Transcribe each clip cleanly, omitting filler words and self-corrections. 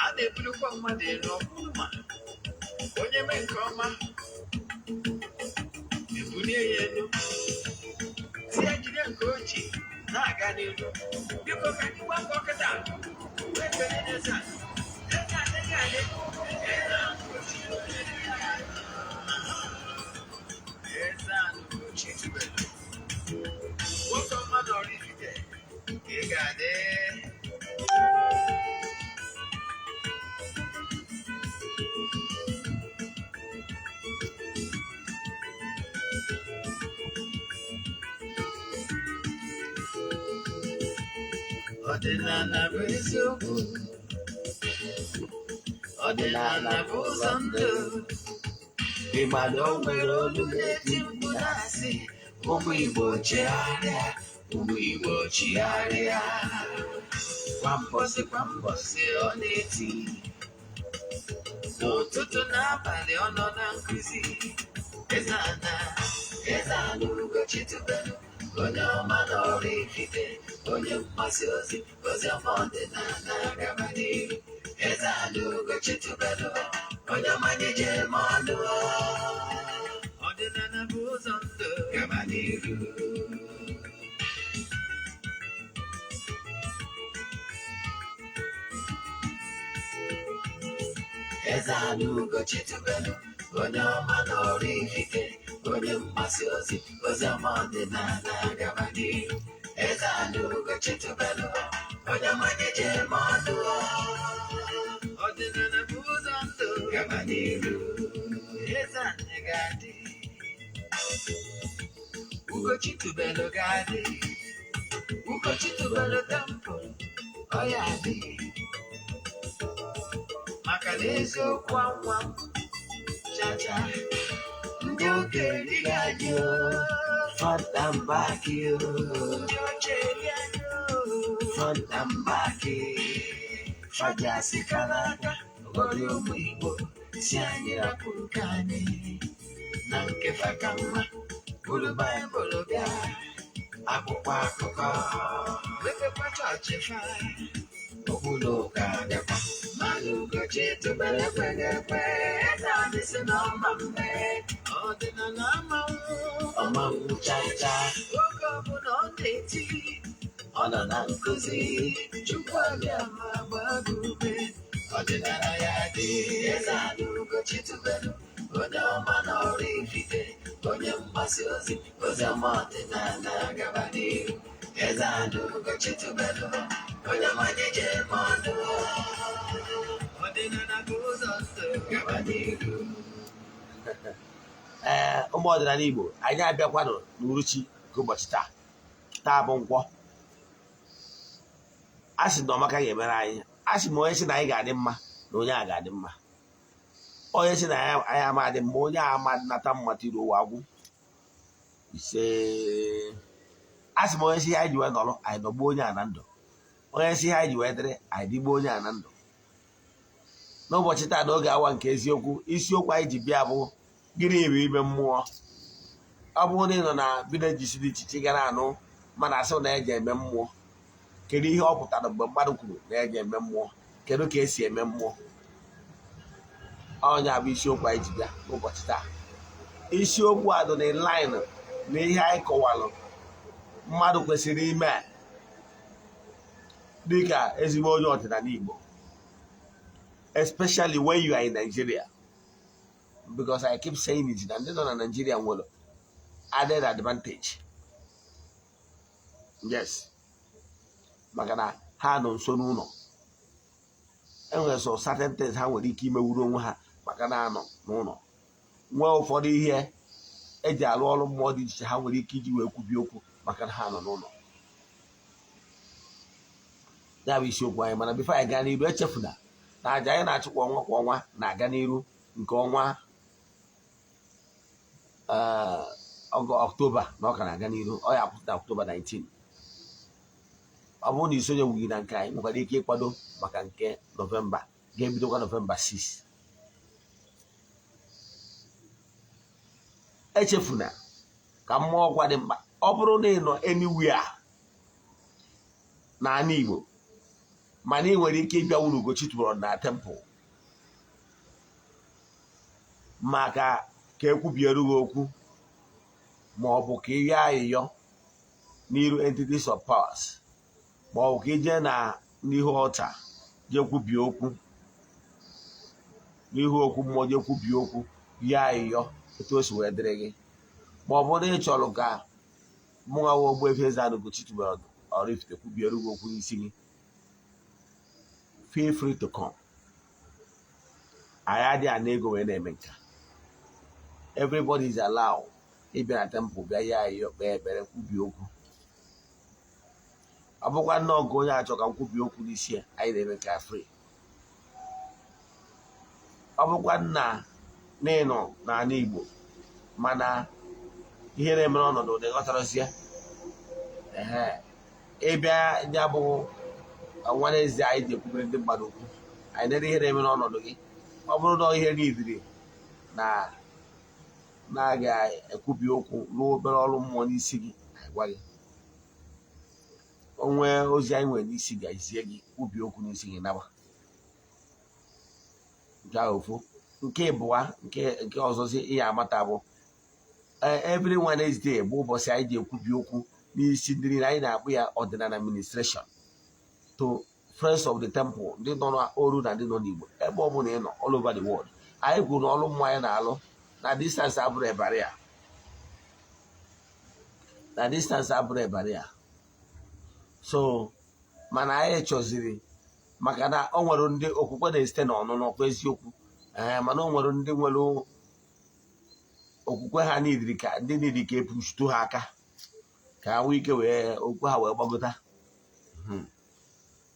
a na-ebulukwa mmadụ elu ọma onye mee nke ọma ebulie ya elu si ya jide nke ochi na-aga n'elu biko ka anyị gwa mbọ kịta wee kele n'eze EZE-ANA Ugochi tubelu nwoke ọma na oraifite ị ga-adị ọdịnala bụ eziokwu ọdịnala bụ ụzọ ndụ ịgbado nwere olu na-eti mkpu na-asị ụmụ Igbo chigharịa ụmụ Igbo chigharịa kwa mbọsị ọ na-eti n'ụtụtụ n'abalị ọ nọ na nkụzi EZE-ANA Ugochi tubelu onye ọma na oraifite onye mgbasa ozi ọma ọdịnala gaba n'ihu EZE-ANA Ugochi tubelu onye ọma na-eje eme ọnụ ọdịnala bụ ụzọ ndụ gaba n'ihu EZE-ANA Ugochi tubelu onye ọma na oraifite onye mgbasa ozi ọma ọdịnala gaba n'ihu EZE-ANA Ugochi tubelu onye ọma na-eje eme ọnụ ọdịnala bụ ụzọ ndụ gaba n'ihu EZE-ANA ga-adị Ugochi tubelu ga-adị Ugochi tubelu tempụl ọ ya adị maka na eziokwu anwa chacha ndị okenye ga-adị front and back ndị ochie ga-adị front and back fajasi kara aka ọgọdị ụmụ Igbo si anyị rapụ nke anyị na nke faka mma bụrụ Baịbụl bịa akwụkwọ akụkọ wepekwa chọọchị fa okpuru ụka dịkwa mana Ugochi tubelu ekweghị ekwe EZE-ANA si n'ọma mme ọdịnala ọmanwụ chacha oge ọbụla ọ na-eti ọ nọ na nkụzi Chukwu abịa ma gbaa gị ume ọdịnala ya dị EZE-ANA Ugochi tubelu onye ọma na oraifite onye mgbasa ozi ọma ọdịnala gaba n'ihu EZE-ANA Ugochi tubelu onye ọma na-eje eme ọnụ ọdịnala bụ ụzọ ndụ gaba n'ihu ụmụ ọdịnala Igbo anyị abịakwanụ n'uruchi nke ụbọchị taa bụ nkwọ a sị na ọmaka ga-emere anyị a sị ma onye sị na anyị ga-adị mma na onye a ga-adị mma onye sị na anyị amadị mma onye a amadị nata mma tiri ụwa agwụ ise a sị ma onye sị anyị ji wee nọrọ anyị nọgbuo onye a na ndụ onye sị anyị ji wee dịrị anyị dịgbuo onye a na ndụ n'ụbọchị taa n'oge awa nke eziokwu isiokwu anyị ji bịa bụ gịnị bụ ime mmụọ ọ bụrụ na ị nọ na vileji dị iche iche gara anụ mana asị na eji eme mmụọ kedu ihe ọ pụtara mgbe mmadụ kwuru na eji eme mmụọ kedu ka esi eme mmụọ ọnya bụ isiokwu anyị ji bịa n'ụbọchị taa isiokwu a dị na line na ihe anyị kọwalụ mmadụ kwesịrị ime dịka ezigbo onye ọdịnala Igbo especially when you are in Nigeria because I keep saying it na ndị nọ na Nigeria nwere added advantage yes maka na ha nọ nso n'ụlọ enwere so certain things ha nwere ike imewuru onwe ha maka na anọ n'ụlọ nwee ụfọdụ ihe eji arụ ọrụ mmụọ dị iche ha nwere ike iji wee kwubi okwu maka na ha nọ n'ụlọ ya bụ isiokwu anyị mana bifo anyị gaa n'iru echefuna na aja anyị na-achụ kwa ọnwa na-aga n'iru nke ọnwa Ọktoba na ọ ka na-aga n'iru ọ ya apụta Ọktoba 19 ọ bụrụ na isonye nwughị na nke anyị nwekwara ike ịkwado maka nke Nọvemba ga-ebidokwa Nọvemba 6 echefuna ka mmụọ ọkwa dị mkpa ọ bụrụ na ị nọ anywhere n'ala Igbo mana ị nwere ike ịbịa unu Ugochi tubelu na temple maka ka ekwubiere gị okwu ma ọ bụ ka ị yọọ ayịyọ n'iru entities of powers ma ọ bụ ka ị jee na n'ihu ọcha jee kwubie okwu n'ihu okwu mmụọ jee kwubie okwu yọọ ayịyọ etu o si wee dịrị gị ma ọ bụ na ị chọrọ ka mụnwa Ogbuefi EZE-ANA Ugochi tubelu oraifite kwubiere gị okwu n'isi gị, feel free to come. anyị adịghị ana ego wee na-eme nka. Everybody is allowed ịbịa na temple bịa ya ayịyọ kpee ekpere kwubie okwu. Ọ bụkwa nnọọ nke onye achọ ka nkwubi okwu n'isi ya, anyị na-eme ka free. Ọ bụkwa nna n'ịnọ n'ala Igbo mana ihe na-eme n'ọnọdụ dị ghọtarọzie ịbịa ndị abụ nwanne ezi anyị ji ekwubere ndị mmadụ okwu, anyị nere ihe na-eme n'ọnọdụ gị. Ọ bụrụ na ihe niile na-aga ekwubi okwu n'obere ọrụ mmụọ n'isi gị, anyị gwa gị onwe ozi anyị nwere n'isi ga-ezie gị kwubi okwu n'isi gị naba. Nke ahụ ofu. Nke ịbụa nke ọzọzi ihe amata bụ every Wednesday bụ ụbọchị anyị ji ekwubi okwu n'isi ndị niile anyị na-akpụ ya ọdịnala administration to friends of the temple, ndị nọ n'oru na ndị nọ n'Igbo ebe ọ bụla ị nọ all over the world. Anyị kwuru na ọrụ mmụọ anyị na-alụ na distance abụrụ ebaria, so mana anyị chọziri maka na o nwere ndị okwukwe na-esite n'ọnụnụ kwa eziokwu mana o nwere ndị nwere okwukwe ha niile ka ndị niile ka epuchutu ha aka ka ha nwee ike wee okwukwe ha wee gbagota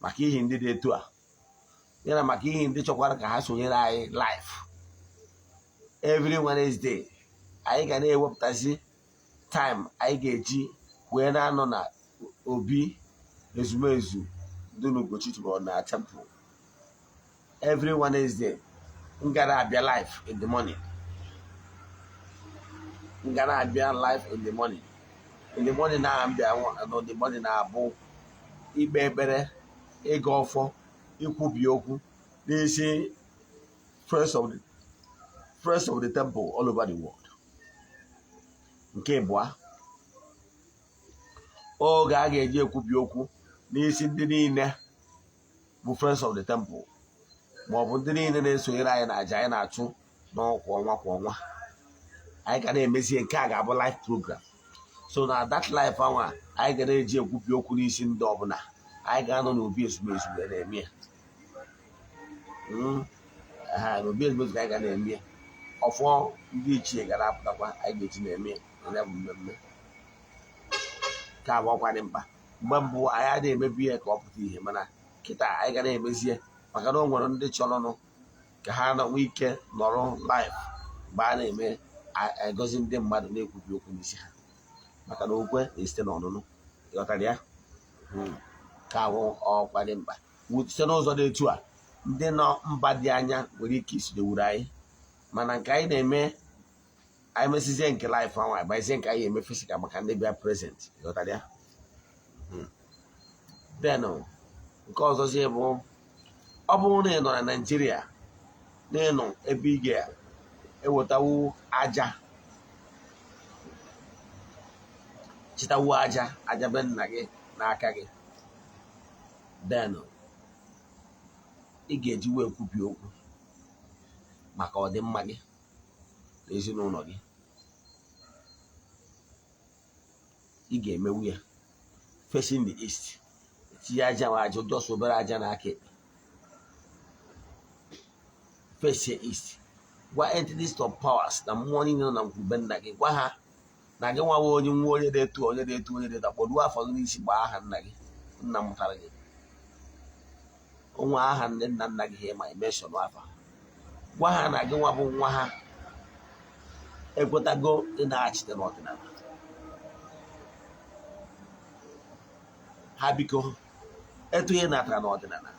maka ihe ndị dị etu a yana maka ihe ndị chọkwara ka ha sonyere anyị live every Wednesday. Anyị ga na-ewepụtazi time anyị ga-eji wee na-anọ na obi ezumezu dị n'Ugochi tubelu na temple every Wednesday. M gara abịa live in the morning. Na mbịa no the morning na-abụ ikpe ekpere, ịga ọfọ, ikwubi okwu n'isi friends of the temple all over the world. Nke ịbụa, oge a ga-eji ekwubi okwu n'isi ndị niile bụ friends of the temple ma ọ bụ ndị niile na-esonyere anyị na aja anyị na-achụ n'ọkwa ọnwa kwa ọnwa. Anyị ga na-emezie nke a ga-abụ live program. So na that live anwa anyị ga na-eji ekwubi okwu n'isi ndị ọbụla. Anyị ga-anọ n'obi ezumezu wee na-eme ya n'obi ezumezu ka anyị ga na-eme ya. Ọfọ ndị ichie ga na-apụtakwa anyị ga-eji na-eme ya bụ mmemme ka abụọkwa dị mkpa. Mgbe mbụ anyị adịghị emebi ya ka ọ pụta ihe mana kịta anyị ga na-emezie maka na o nwere ndị chọrọnụ ka ha nwee ike nọrọ live mgbe a na-eme egozi ndị mmadụ na-ekwubi okwu n'isi ha maka na okwe na-esite n'ọnụnụ. Ịghọtara ya? Ka ahụ ọkwa dị mkpa site n'ụzọ dị etu a. Ndị nọ mba dị anya nwere ike isodewuru anyị mana nke anyị na-eme anyị mesizie nke live anwa agbazie nke anyị eme fisikal maka ndị bịa present. Ịghọtara ya? Then nke ọzọzie bụ ọ bụrụ na ị nọ na Naịjirịa na ịnọ ebe ị ga-ewetawu aja chịtawu aja be nna gị n'aka gị, then ị ga-eji wee kwubi okwu maka ọdịmma gị na ezinụlọ gị. Ị ga-emewu ya facing the east, tinye aja just obere aja n'aka ekpe face east. Gwa entities of powers na mmụọ niile nọ na nkwube nna gị, gwa ha na gị nwawe onye nwa onye na-etu kpọduo afọ gị n'isi gbaa aha nna gị, nna mụtara gị, onwe aha nne nna gị ha ma emeshọn afa. Gwa ha na gị nwa bụ nwa ha ekwetago ịnaghachite n'ọdịnala ha. Biko etu ihe natara n'ọdịnala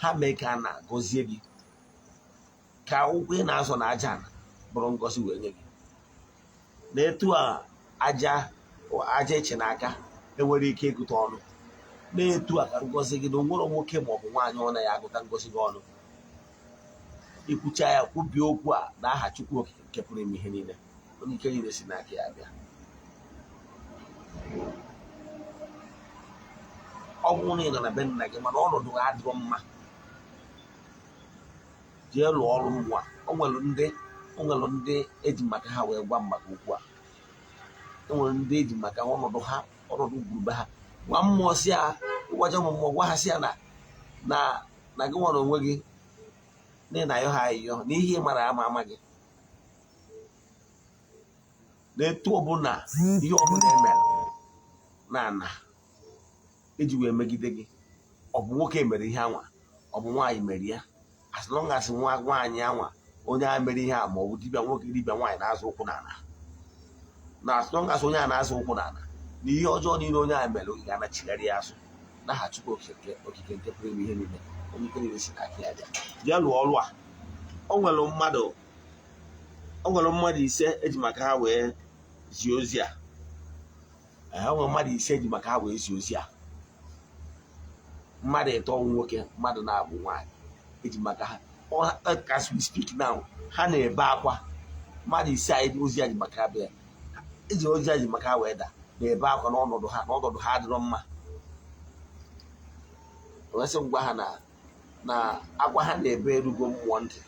ha mee ka a na-agọzie gị ka ụkwụ ị na-azọ na aja bụrụ ngozi wee nye gị. Na etu a aja eche n'aka enwere ike ịgụta ọnụ na-etu a ka ngozi gị na onwere nwoke ma ọ bụ nwaanyị ọ na ya agụta ngozi gị ọnụ ikwucha ya kwubie okwu a n'aha Chukwu okike nke pụrụ ime ihe niile onye ike niile si n'aka ya bịa ọ bụrụ na ị nọ na be nna gị mana ọnọdụ ha adịrọ mma jee lụọ ọrụ mmụọ o nwere ndị eji maka ha wee gwa maka okwu a o nwere ndị eji maka ọnọdụ ha ọnọdụ gwurube ha gwa mmụọ si ya ịgwaja ụmụ mmụọ gwa ha si ya na gị nwere onwe gị na-ayọ ha ayịyọ na ihe mara ama gị na-etu ọbụla ihe ọbụla emere na ana eji wee megide gị ọ bụ nwoke mere ihe anwa ọ bụ nwaanyị mere ya asịrọ ngasị nwaanyị anwa onye a mere ihe a ma ọ bụ dibịa nwoke dibịa nwaanyị na-azụ ụkwụ n'ala na asịrọ ngasị onye a na-azụ ụkwụ n'ala na ihe ọjọọ niile onye a mere oge ga-anachigharị ya azụ n'aha Chukwu okike nke pụrụ ime ihe niile onye ike niile si n'aka ya bịa jee lụọ ọrụ a o nwere mmadụ ise eji maka ha wee zie ozi a o nwere mmadụ ise eji maka ha wee zie ozi a mmadụ ịtọ nwoke mmadụ na-abụ nwaanyị eji maka ha as we speak now ha na-ebe akwa mmadụ ise a ozi a ji maka ha bịa eji ozi a ji maka ha wee daa na-ebe akwa n'ọnọdụ ha adịrọ mma wesị ngwa ha na akwa ha na-ebe erugo mmụọ ntị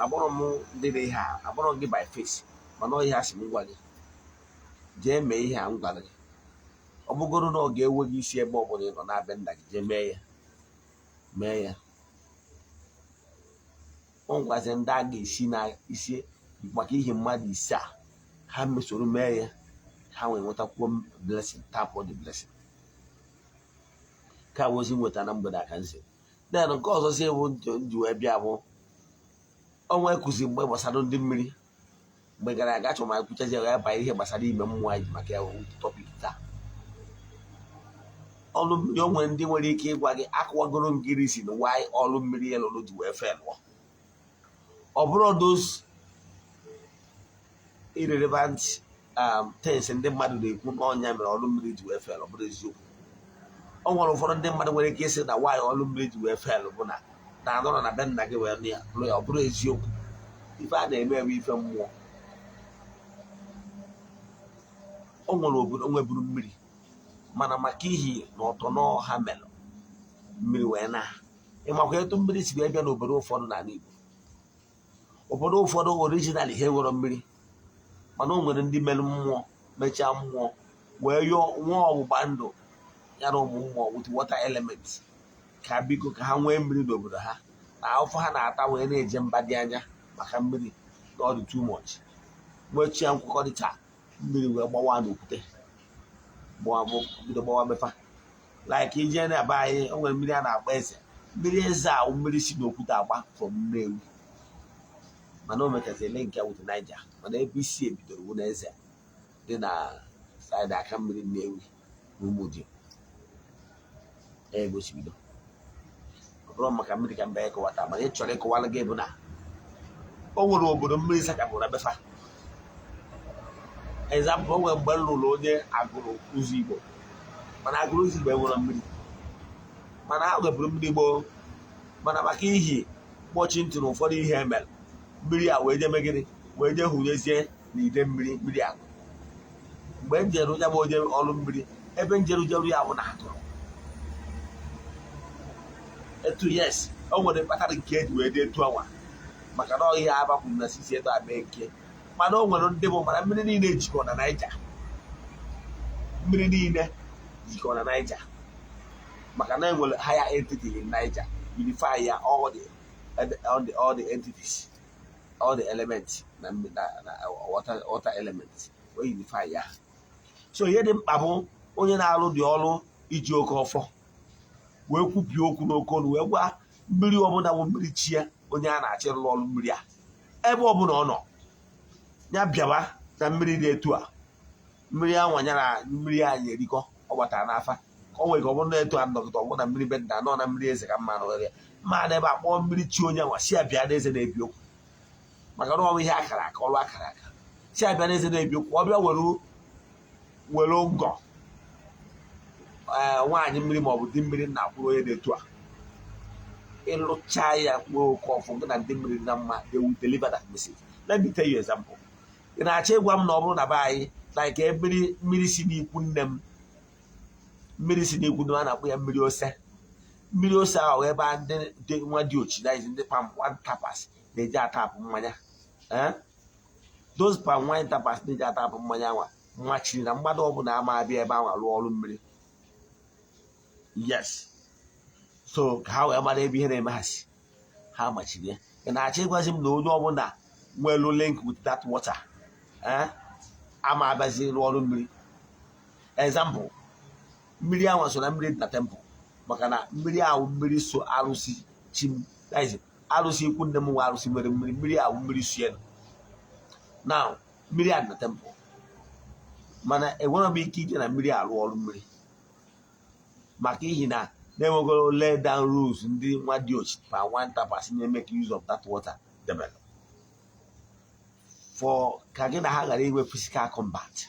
agbọrọ m dịrị ihe a agbọrọ gị by face mana ọ ihe a sị m gwa gị jee mee ihe a m gwara gị ọ bụgoro na ọ ga-ewe gị isi ebe ọ bụla ị nọ na-abịa nna gị jee mee ya ọ ngwazi ndị a ga-esi na isi maka ihe mmadụ ise a ha mesoro mee ya ha wee nwetakwuo blessing tap the blessing ka ozi nweta na mgbede aka nsi den nke ọzọ si ewu nji wee bịa bụ ọnwa ekuzi mgbe gbasara ndị mmiri mgbe gara aga chọrọ ma kwuchazi ya banye ihe gbasara ime mmụọ anyị maka ya tọpik taa ọlụ mmiri o nwere ndị nwere ike ịgwa gị akụwagoro ngiri si na why ọlụ mmiri ya lụrụ ji wee felụọ ọ bụrụ those irrelevant things ndị mmadụ na-ekwu n'ọnya mere ọlụ mmiri ji wee felụ ọ bụrụ eziokwu o nwere ụfọdụ ndị mmadụ nwere ike ịsị na nwaanyị ọlụ mmiri ji wee felụ bụ na anọrọ na be nna gị wee nụ ya ọ bụrụ eziokwu ife a na-eme eme ife mmụọ o nwere obodo nweburu mmiri mana maka ihi na ọtọ n'ọha melụ mmiri wee na ịmakwa etu mmiri si wee bịa n'obodo ụfọdụ n'ala Igbo obodo ụfọdụ original ihe nwere mmiri mana o nwere ndị mere mmụọ mechaa mmụọ wee yọọ nwa ọgbụgba ndụ ya na ụmụ mmụọ with water element ka biko ka ha nwee mmiri n'obodo ha na afọ ha na-ata wee na-eje mba dị anya maka mmiri na ọ dị too much nwechia nkwekọrịta mmiri wee gbawa n'okwute bido gbawa mefa like ije na-aba anyị o nwere mmiri a na-agba eze mmiri eze a mmiri si n'okwute agba from Nnewi mana o mekazile nke with Niger mana ebe isi ebidoro bụ na eze dị na saịdị aka mmiri Nnewi na Umuji egosibido ọ bụrụ maka mmiri ka mba ịkọwata mana ị chọrọ ịkọwara gị bụ na o nwere obodo mmiri sachapụrụ ebefa example o nwere mgbe m lụrụ onye agụrụ ụzọ Igbo mana agụrụ ụzọ Igbo enwere mmiri mana ha wepụrụ mmiri gboo mana maka ihi mkpọchi ntị na ụfọdụ ihe emere mmiri a wee jee megịrị wee jee hụnyezie na ide mmiri agụ mgbe m jere ya bụ onye ọrụ mmiri ebe njerujeru ya bụ na atụrụ etu yes o nwere mkpatara nke eji wee dị etu anwa maka na ọhịa abapụ na sisi eto abịa nke mana o nwere ndị bụ mana mmiri niile jikọ na Niger mmiri niile jikọ na Niger maka na enwere higher entity in Niger unify ya all the entities all the elements na water elements wee unify ya so ihe dị mkpa bụ onye na-alụ dị ọrụ iji oke ọfọ wee kwupie okwu n'oke ọnụ wee gwa mmiri ọbụla bụ mmiri chi ya onye a na-achịrụlụ ọrụ mmiri a ebe ọbụla ọ nọ ya bịawa na mmiri dị etu a mmiri anwanyara mmiri anyị erikọ ọ gbatara n'afa ka o nwere ka ọ bụrụ na etu a nnọkịta ọ bụrụ na mmiri be nda nọ na mmiri eze ka mma nọrọ ya mmadụ ebe akpọọ mmiri chi onye anwa si abịa na eze na-ebi okwu maka na ọnwụ ihe akara aka ọrụ akara aka si abịa na eze na-ebi okwu ọ bịa were ngọ nwaanyị mmiri ma ọ bụ di mmiri na-akwụrụ onye na-etu a ịlụcha ya kpoo oke ọfụ gị na ndị mmiri na mma, they will deliver that message. Let me tell you example. Ị na-achọ ịgwa m na ọ bụrụ na be anyị like mmiri si n'ikwu nne m, mmiri si n'ikwu nne m a na-akpọ ya mmiri ose. Mmiri ose ahụ ebe ndị nwa dị ochi na ndị palm wine tappers na-eji atapụ mmanya. Those palm wine tappers na-eji atapụ mmanya nwa machiri na mmadụ ọbụla ama abịa ebe ahụ rụọ ọrụ mmiri. Yes. So ka ha wee mara ebe ihe na-eme ha si, ha machiri ya. Ị na-achọ ịgwazi m na onye ọbụla nwere link with that water ama abazi rụọ ọrụ mmiri. Example, mmiri ahụ so na mmiri dị na temple, maka na mmiri ahụ mmiri so arụsị chim, arụsị ikwu nne m nwe arụsị nwere mmiri, mmiri ahụ mmiri so ya. Now mmiri a dị na temple, mana enwere m ike ije na mmiri arụ ọrụ mmiri maka ihi na na-enwegoro lay down rules ndị nwa dị ochi pa one tappers na-emeke use of that water develop for ka gị na ha ghara inwe physical combat.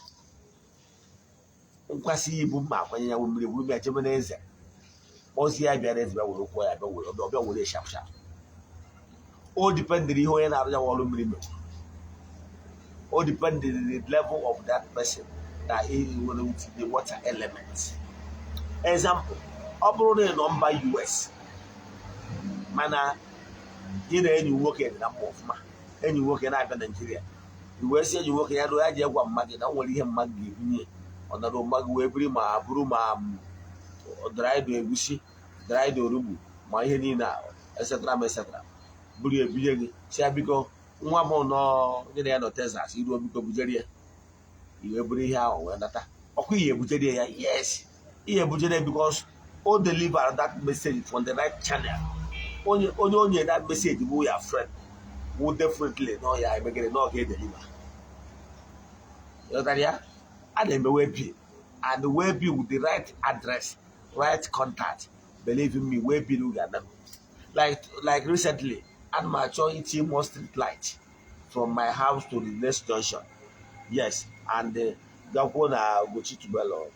Nkwasị ibu mma akwanye ya mmiri bụrụ bịa jebe n'eze ozi ya bịara eze bịa were ụkwụ ya bịa were shap shap. O dependiri ihe onye na-arụ ya ọrụ mmiri mere. O dependiri the level of that person that is with the water element. Example, ọ bụrụ na ị nọ mba US mana ị na enyi nwoke dị na mma ọfụma, enyi nwoke na-abịa Naijiria, iwee si enyi nwoke ya doo ya ji egwa mma gị na nwere ihe mma gị ga-ebunye ọnọdụ mma gị wee biri ma bụrụ ma draido egusi, draido orugbu ma ihe niile esetara m esetara buru ebunye gị si ya biko nwa m nọ gị na ya nọ Texas iruo biko bujere ya, iwee buru ihe ahụ wee nata. Ọkwa ihe ebujere ya, yes, ihe ebujere because o deliver that message from the right channel. Onye that message bụ ya friend will definitely know ya emegere na ọ ga-edeliver. Ịghọtara ya? A na-eme webbi, and webbi with the right address, right contact. Believe in me, webbi will get them. Like recently, I'm actually itinye more street light from my house to the next junction. Yes, and gakwuo na Ugochi tubelu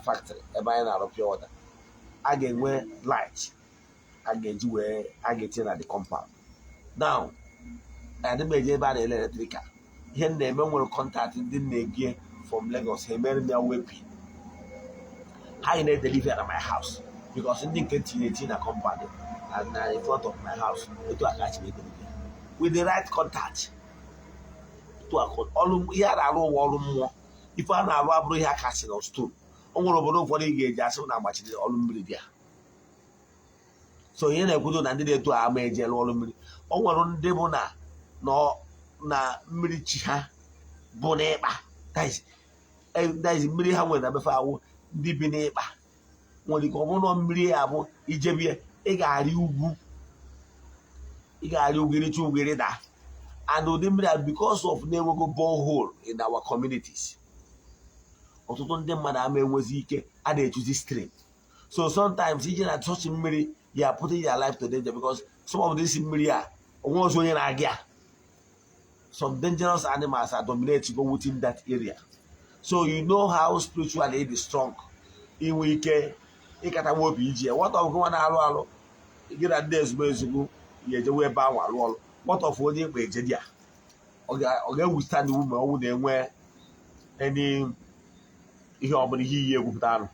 factory ebe anyị na-arụ pure water. A ga-enwe light a ga-eji wee a ga-etinye na the compound. Now, adị m eje ebe a na-ele electrical. Ihe m na-eme nwere contact ndị na-egie from Lagos, ha emere m ya webbi. Ha na-edeliver na my house because ndị nke tinye na compound and in front of my house. Etu aka chi na-edeliver with the right contact. Ihe a na-arụ ụwa ọrụ mmụọ, ife a na-arụ abụrụ ihe aka si na stone. O nwere obodo ụfọdụ ị ga-eji asị na agbachiri ọrụ mmiri bịa. So ihe na-ekwudo na ndị na-etu ama eje ọrụ mmiri. O nwere ndị bụ na mmiri chi ha bụ n'ịkpa, that is mmiri ha nwere na befe awụ ndị bi n'ịkpa. Nwere ike ọ bụrụ na mmiri ya bụ ijebie ị ga-arị ugwu, iricha ugwu ịrịda. And ụdị mmiri a because of na-enwego borehole in our communities, ọtụtụ ndị mmadụ ama enwezi ike a na-echuzi stream. So sometimes ije na such mmiri ya putting your life to danger because some of this mmiri a onwe ọzọ onye na-aga ya. Some dangerous animals are dominating within that area. So you know how spiritually it is strong. Inwe ike ịkata nwa obi iji ya nwata ọgụ nwa na-alụ alụ gị na ndị ezugbo ya ejewe ebe ahụ alụ ọrụ. What of onye mgbe eje ya ọ ga-ewustand iwu ma ọnwụ na-enwe ihe ọbụla ihe iyi egwupụta anụ.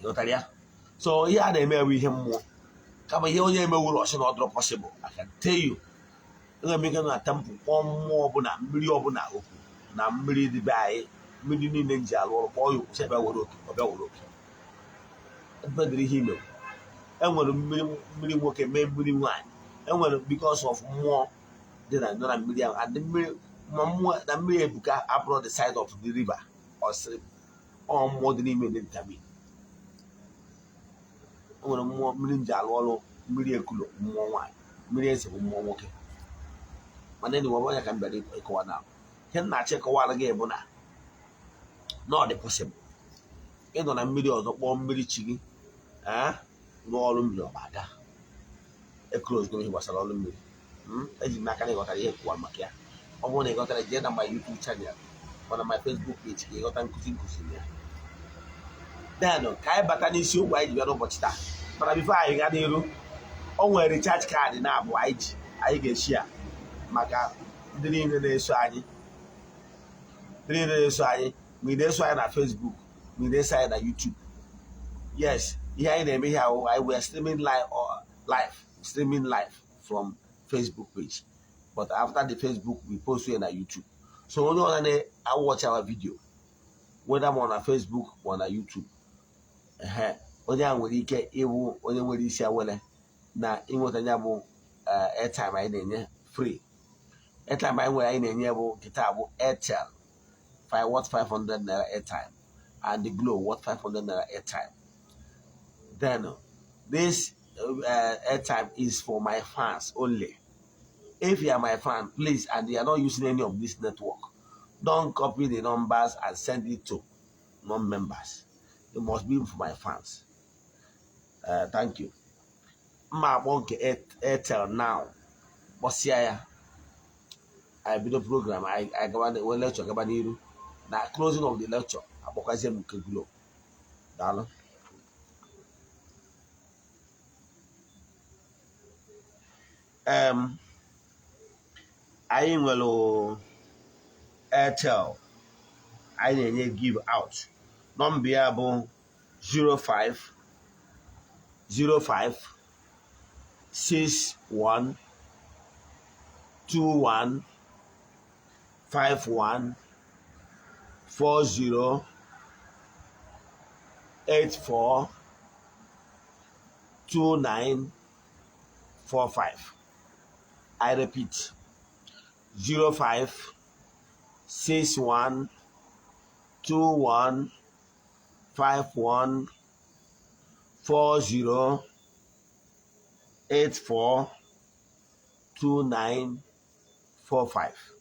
Ịghọtara ya? So ihe a na-eme ewe ihe mmụọ kama ihe onye emewuru ọsị na ọdụrụ possible. I can tell you, enwere m ike na temple kpọọ mmụọ ọbụla mmiri ọbụla okwu na mmiri dị be anyị, mmiri niile nji alụ ọrụ kpọọ ya okwu si ebe were oke ọbịa were oke. Ededịrị ihe ime enwere mmiri nwoke mee mmiri nwaanyị. Enwere because of mmụọ dị na mmiri ahụ, and mmụọ na mmiri ebuka abụrụ the side of the river or stream. Ọ mmụọ dị n'ime dị determine. Enwere mmụọ mmiri nji alụ ọrụ, mmiri ekulo mmụọ nwaanyị, mmiri eze bụ mmụọ nwoke. Mana enyi nwe onye ka m bịara ịkọwa na ihe m na-achọ ịkọwara gị bụ na ọ dị possible ịnọ na mmiri ọzọ kpọọ mmiri chi gị rụọ ọrụ mmiri ọbada. Close go ihe gbasara ọrụ mmiri. Eji m aka na ịghọtara ihe kwuwa maka ya. Ọ bụrụ na ịghọtara, jee na my YouTube channel or na my Facebook page ka ịghọta nkụzi ya. then ka anyị bata n'isiokwu anyị ji bịa n'ụbọchị taa. Mana bifo anyị gaa n'iru, o nwere recharge kaadị na-abụ anyị ga-eshi ya maka ndị niile na-eso anyị. Ma ị na-eso anyị na Facebook, ma ị na-eso anyị na YouTube. Yes, ihe anyị na-eme ihe ahụ, anyị were streaming live from Facebook page, but after the Facebook we post it na YouTube. So onye ọna na-watch our video, whether on na Facebook or na YouTube, onye a nwere ike ịbụ onye nwere isi awele na ịnweta ya bụ airtime anyị na-enye free. Airtime anyị na-enye bụ nkịta bụ Airtel worth 500 naira airtime, and the Glow worth 500 naira airtime. Then this airtime is for my fans only. If you are my fan, please, and you are not using any of this network, don't copy the numbers and send it to non-members. It must be for my fans. Thank you. My Airtel now. What's here? I build a program. I go on the lecture. Now closing of the lecture. Abokazem Glow. Dalo. I will Airtel. I need give out. Number 05 61 21 51 40 84 29 45. I repeat, 05 61 21 51 40 84 29 45.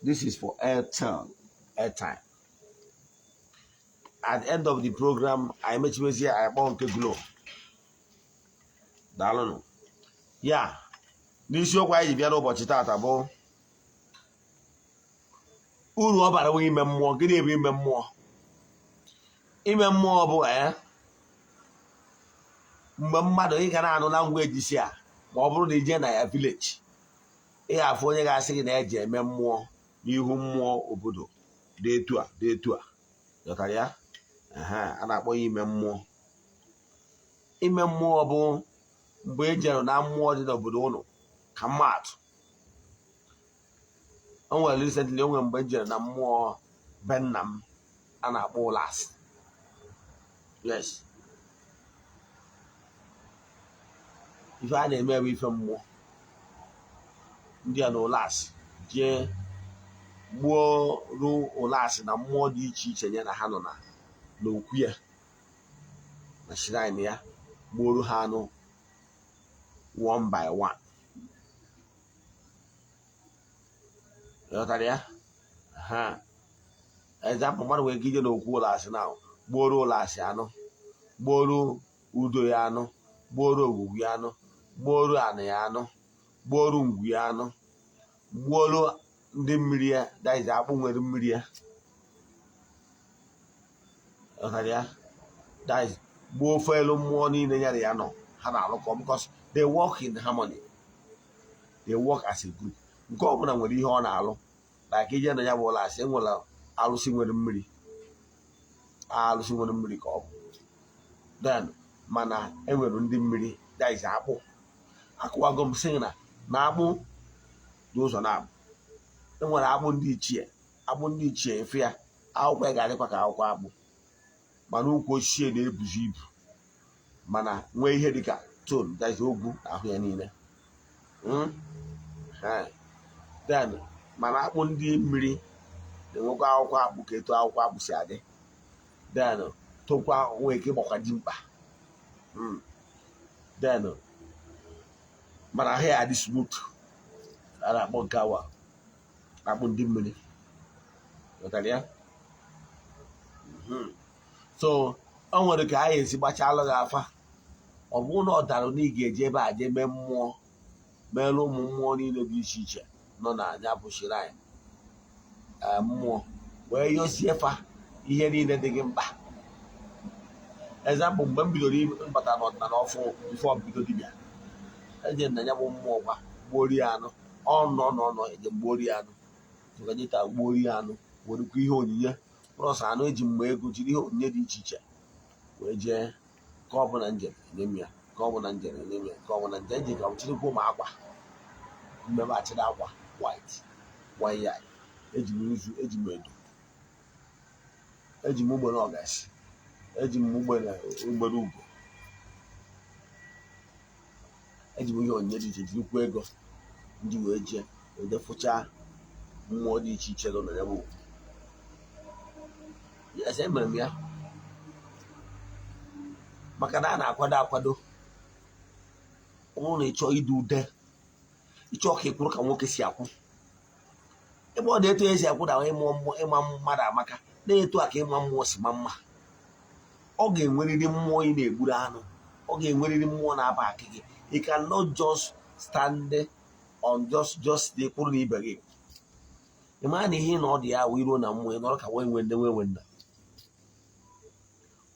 This is for airtime. At the end of the program, I make sure I want to Glow. Dalano. Yeah. N'isiokwu anyị ji bịa n'ụbọchị taata bụ uru ọ bara nwe ime mmụọ. Gịnị bụ ime mmụọ? Ime mmụọ bụ mgbe mmadụ ị ga na-anụ na ngwa ejisi a, ma ọ bụrụ na ije na ya village, ị ga-afụ onye ga-asị gị na eji eme mmụọ n'ihu mmụọ obodo dị etu a. Ghọtara ya? A na-akpọ ya ime mmụọ. Ime mmụọ bụ mgbe e jere na mmụọ dị n'obodo ụnụ. Ka mmadụ o nwere recently, o nwere mgbe njere na mmụọ be nna m a na-akpọ ụlasị. Yes, ife a na-eme bụ ife mmụọ. Ndị a na ụlasị jee gbuo ru ụlasị na mmụọ dị iche iche ya na ha nọ n'okwu ya na shrine ya, gbuoro ha anụ one by one. Ghọtara ya? Example, mmadụ nwere ike ije n'okwu ụlasị na gbuoro ụlasị anụ, gbuoro udo ya anụ, gbuoro ogwugwu ya anụ, gbuoro anị ya anụ, gbuoro ngwu ya anụ, gbuoro ndị mmiri ya, daizi akpụ nwere mmiri ya. Ghọtara ya? Daizi gbuo ofe elu mmụọ niile ya na ya nọ, ha na-alụkọ, because they work in harmony. They work as a group. Nke ọbụla nwere ihe ọ na-alụ. Like ije na ya bụ ụlasị, enwere alụsị nwere mmiri. Alụsị nwere mmiri ka ọ bụ. Then mana enwere ndị mmiri, daizi akpụ. Akụwago m sị na akpụ dị ụzọ na-abụ. Enwere akpụ ndị ichie efe ya, akwụkwọ ya ga-adịkwa ka akwụkwọ akpụ, mana ukwu ochie na-ebuzi ibu, mana nwee ihe dịka tone, daizi ogwu ahụ ya niile. Then mana akpụ ndị mmiri na-enwekwa akwụkwọ akpụ ka etu akwụkwọ akpụ si adị. Then tokwa nwee ike gbakwa dimkpa. Then mana ahụ ya adị smooth. A na-akpọ nke awa akpụ ndị mmiri. Ghọtara ya? So o nwere ka anyị esi gbachalụ gị afa. Ọ bụrụ na ọ dara na ị ga-eje ebe a jee mee mmụọ, meelu ụmụ mmụọ niile dị iche iche nọ na ya bụ shrine mmụọ, wee yosie fa ihe niile dị gị mkpa. example mgbe m bidoro ịbata n'ọdịnala ọfụ bifo bido dibịa eje na ya bụ mmụọ gwa gbuorie anụ ọnọ eje gbuorie anụ ngajita gbuorie anụ werukwa ihe onyinye prọs anụ eji mgbe ego jiri ihe onyinye dị iche iche wee jee ka ọbụla njem enye m ya ka ọbụla njem enye m ya ka ọbụla njem eji ka chirikwa ụmụ akwa mmebe achịrị akwa white waya eji m nzu eji m edo eji m ugbere ọgashi eji m ugbere ugo eji m ihe onyinye dị iche jirikwa ego ndị wee jee wee fụcha mmụọ dị iche iche nọ na ya bụ yes emere m ya maka na a na-akwado ọ bụrụ na ịchọọ ịdị ude ịchọọ ka ịkwụrụ ka nwoke si akwụ ebe ọ na-eto esi akwụdawa ịma mmadụ amaka na-eto a ka ịma mmụọ si ma mma ọ ga-enwerịrị mmụọ ị na-egburu anụ ọ ga-enwerịrị mmụọ na-aba akịgị you cannot just stand on just dey kwụrụ na ibe gị ị mara na ihe na ọ dị ya wee ruo na mmụọ ị nọrọ ka wee nwende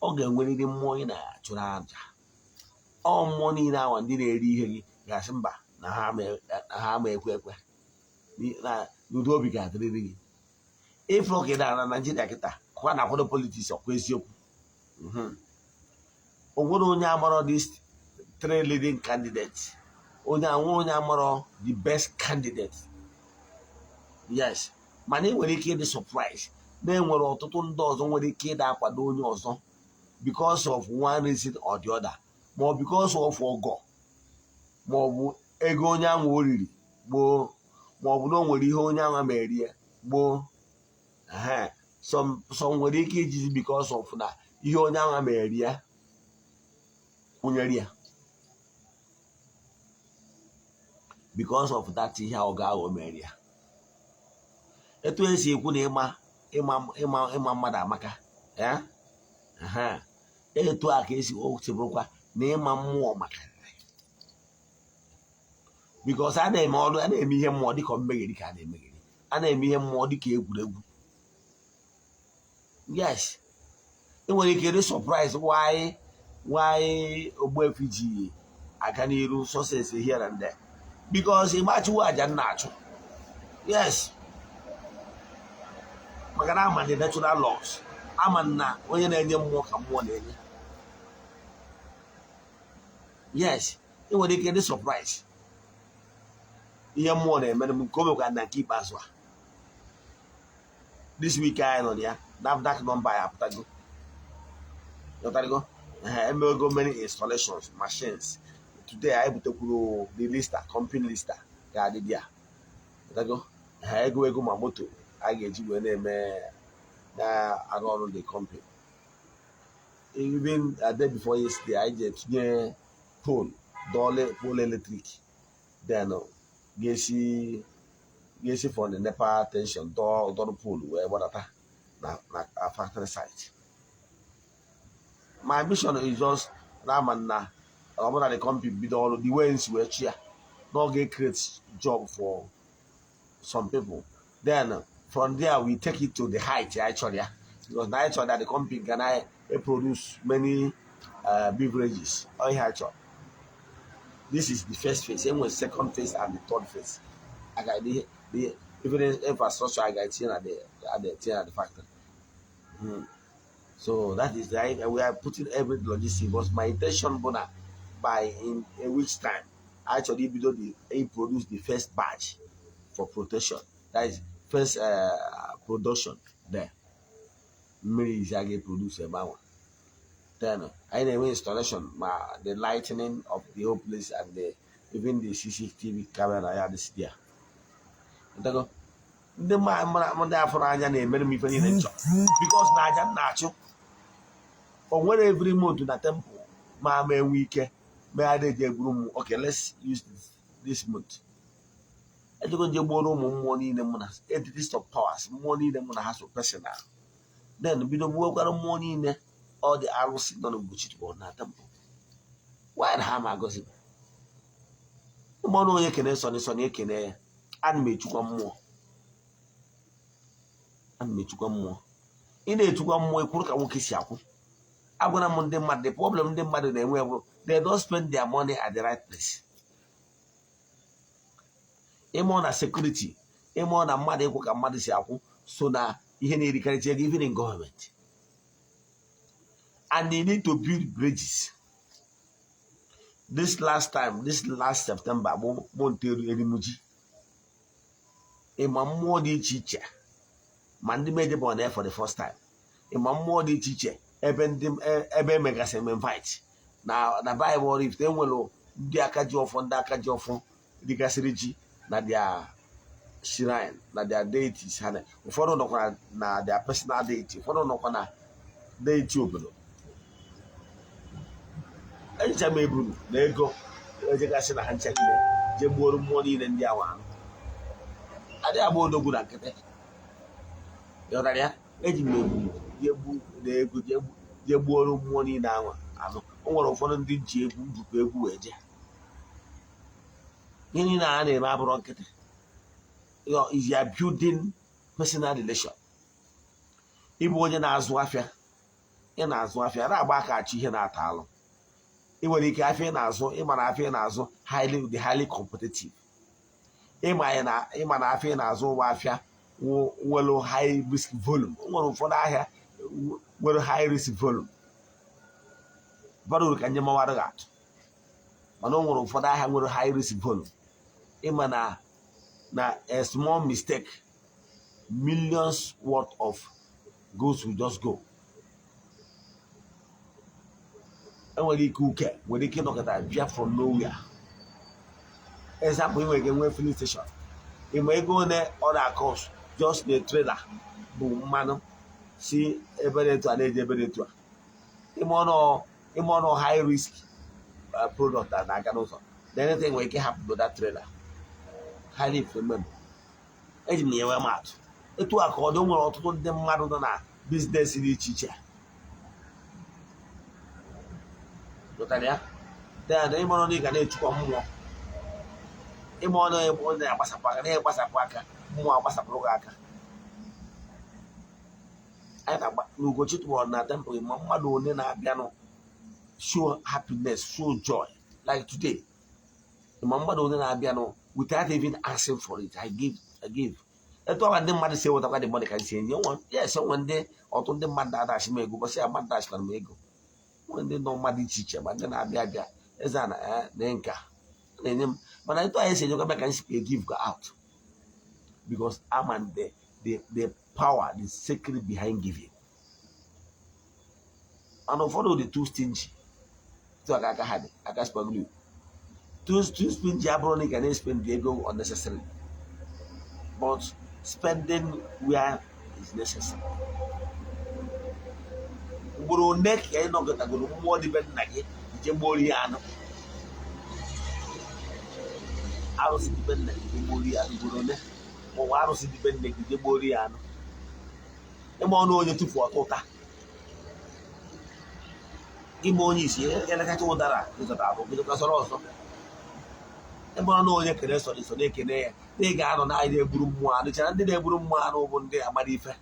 ọ ga-enwerịrị mmụọ ị na-achụrụ aja ọ mmụọ niile awa ndị na-eri ihe gị ga-asị mba na ha ama ekwe na n'udo obi ga-adịrịrị gị ịfụrụ ka ị dara na Naịjirịa kịta ọkwa na-akwado politiks ọkwa eziokwu o nwere onye amarọ these 3 leading candidates onye amarọ the best candidate yes mana ị nwere ike ịdị surprise na-enwere ọtụtụ ndị ọzọ nwere ike ịda akwado onye ọzọ because of one reason or the other ma ọ because of ọgọ ma ọ bụ ego onye ahụ o riri gboo ma ọ bụ na o nwere ihe onye ahụ merie gboo some nwere ike ijizi because of na ihe onye ahụ merie kwụnyere ya because of that ihe ọ ga-aghọ mere ya etu esi ekwu na ịma mmadụ amaka ya etu a ka esi bụrụkwa na ịma mmụọ maka because a na-eme ọrụ a na-eme ihe mmụọ dịka mmegheri ka a na-emegheri a na-eme ihe mmụọ dịka egwuregwu yes ị nwere ike ịdị surprise why Ogbuefi ji aga n'iru success here and there because ịgbachiwo aja na-achụ yes maka na ama the natural laws ama na onye na-enye mmụọ ka mmụọ na-enye yes ị nwere ike ịdị surprise ihe mmụọ na-emere m nke o mekwa na nke ikpeazụ a this week anyị nọ ya NAFDAC nọmba ya apụtago emego many installations machines today anyị butekwuru the lister company lister ga-adị bịa ego ma moto a ga-eji wee na-eme na-arụ ọrụ the company even a day before yesterday anyị ji etinye pole eletrik then ga-esi for the NEPA tension dọrọ pole wee gbadata na factory site. My mission is just Raman na the company bido all the ways where chia no get create job for some people. Then from there we take it to the height actually because now actually that the company can produce many beverages. This is the first phase, same with second phase and the third phase. I got the even infrastructure I got here at the factory. So that is right. We are putting every logistic. But my intention, Bona, by in a week's time, actually, he produced the first batch for protection. That is first production there. Mary is again produce about one. Then I never installation, the lightning of the whole place and even the CCTV camera I had this there. The man after I made me because Naja Nacho. Or when every month to the temple, may week, may I get room. Okay, let's use this month. I don't get more money in the money, it is of powers, money the money has to personal. Then we don't work out money in there, all the arrows sit on the bullshit on that temple. Why the hammer goes in? The mono you can son is on your can and make you one more. And make you one more. In it to one more, put a walkie shackle. agwara m ndị mmadụ the problem ndị mmadụ na-enwe bụ they don't spend their money at the right place. Ịmụ na security, ịmụ na mmadụ ịkwụ ka mmadụ si akwụ so na ihe na-erikarịcha ego even in government. And they need to build bridges. This last September, Monteru Elimuji. Ịma mmụọ dị iche iche ma ndị meje bụ there for the first time. Ịma mmụọ dị iche iche ebe emegasị invite na Bible oraifite enwere ndị aka ji ọfọ dịgasịrị ji na their shrine na their deities ha. Ụfọdụ nọkwa na their personal deity, ụfọdụ nọkwa na deity obodo. Ejicha m eburu na ego ejegasị na ha ncha niile jee gbuoro mmụọ niile ndị awa anụ. Adịghị agba odogwu na nkịtị. Ịghọtara ya? Eji m eburu na ego jee gbuoro mmụọ niile anụ. O nwere ụfọdụ ndị ji egwu njikwa egwu wee jee. Ihe niile a na-eme abụrụ nkịtị. Is ya building personal relation. Ịbụ onye na-azụ afịa, ị na-azụ afịa na-agba aka achị ihe na-ata alụ. Ị nwere ike afịa na-azụ, ịma na afịa na-azụ highly competitive. Ịma na afịa na-azụ ụwa afịa nwere high risk volume. O nwere ụfọdụ ahịa nwere high risk volume. Bara uru ka nye mawara ga-atụ. Mana o nwere ụfọdụ ahịa nwere high risk volume. Ịma na a small mistake, millions worth of goods will just go. Enwere ike uke nwere ike ịnọkọta bịa from nowhere. Example, ị nwere ike nwee filling station. Ịma ego one ọ na-akọst just na trailer bụ mmanụ si ebe etu a na-eji ebe etu a. Ịma ọnụ high risk product na-aga n'ụzọ. Anything nwere ike hapụ that trailer. Highly flammable. Eji m nyewe m atụ. Etu a ka ọ dị, nwere ọtụtụ ndị mmadụ nọ na biznes dị iche iche. Ịghọtara ya? Ịma ọnụ ị ga na-echukwa mmụọ. Ịma ọnụ ọ na-agbasapụ aka, na-agbasapụ aka, mmụọ agbasapụrụ gị aka. Anyị na-agba n'Ugochi tụbọrọ na temple ma mmadụ one na-abịanụ show happiness, show joy like today. Ma mmadụ one na-abịanụ without even asking for it. I give. Etu ọba ndị mmadụ si ewetakwa dị mmadụ ka si enye nwa. Yes, onwe ndị ọtụ ndị mmadụ na-adachi m ego, bọsị ya mmadụ dachikara m ego. Nwe ndị nọ mmadụ iche iche ma ndị na-abịa abịa Eze-Ana na nka na-enye m. Mana etu anyị si enyekwa ka anyị si give go out. Because I'm and the power, the secret behind giving. And ụfọdụ dị too stingy. Etu aka ha dị, aka spagulu. Too stingy abụrụ na ị ga na-spend ego unnecessarily. But spending where is necessary. Ugboro one ka ị nọgọtagoro mmụọ dị be nna gị ije gbuoro ya anụ. Arụsị dị be nna gị ije gbuoro ya anụ ugboro one. Maọbụ arụsị dị be nna gị ije gbuoro ya anụ. Ịma ọnụ onye tufu ọtụ ụta. Ịma onye isi elekọta ụdara ịzọta abụ gị dọkasọrọ ọzọ. Ebe ọnụ onye kere so na-ekene ya na ị ga-anọ na anyị na-egburu mmụọ anụ. Chara ndị na-egburu mmụọ anụ bụ ndị amara ife.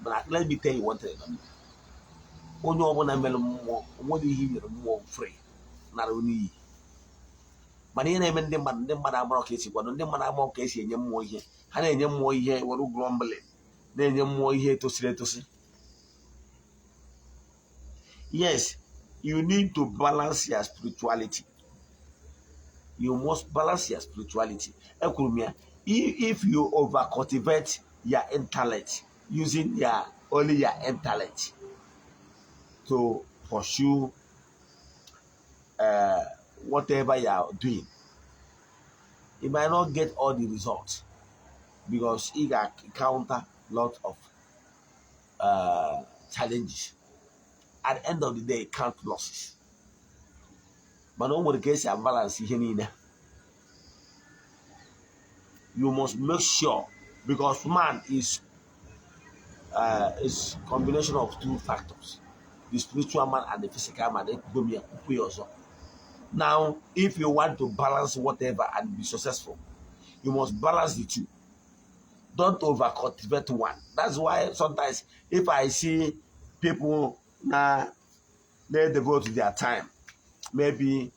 Mana let me tell you one thing. Onye ọbụla mere mmụọ, onwere ihe nyere mmụọ free nara n'iyi. Mana ihe na-eme ndị mmadụ amarọ ka esi kwado, ndị mmadụ amarọ ka esi enye mmụọ ihe. Ha na-enye mmụọ ihe were grumbling, na-enye mmụọ ihe tosiri etosi. Yes, you need to balance your spirituality. You must balance your spirituality. If you over cultivate your intellect, using only your intellect to pursue whatever you are doing, you might not get all the results because you encounter a lot of challenges. At the end of the day, count losses. But no one case and balance here. You must make sure, because man is combination of two factors, the spiritual man and the physical man. Now, if you want to balance whatever and be successful, you must balance the two. Don't over cultivate one. That's why sometimes if I see people now they devote their time, maybe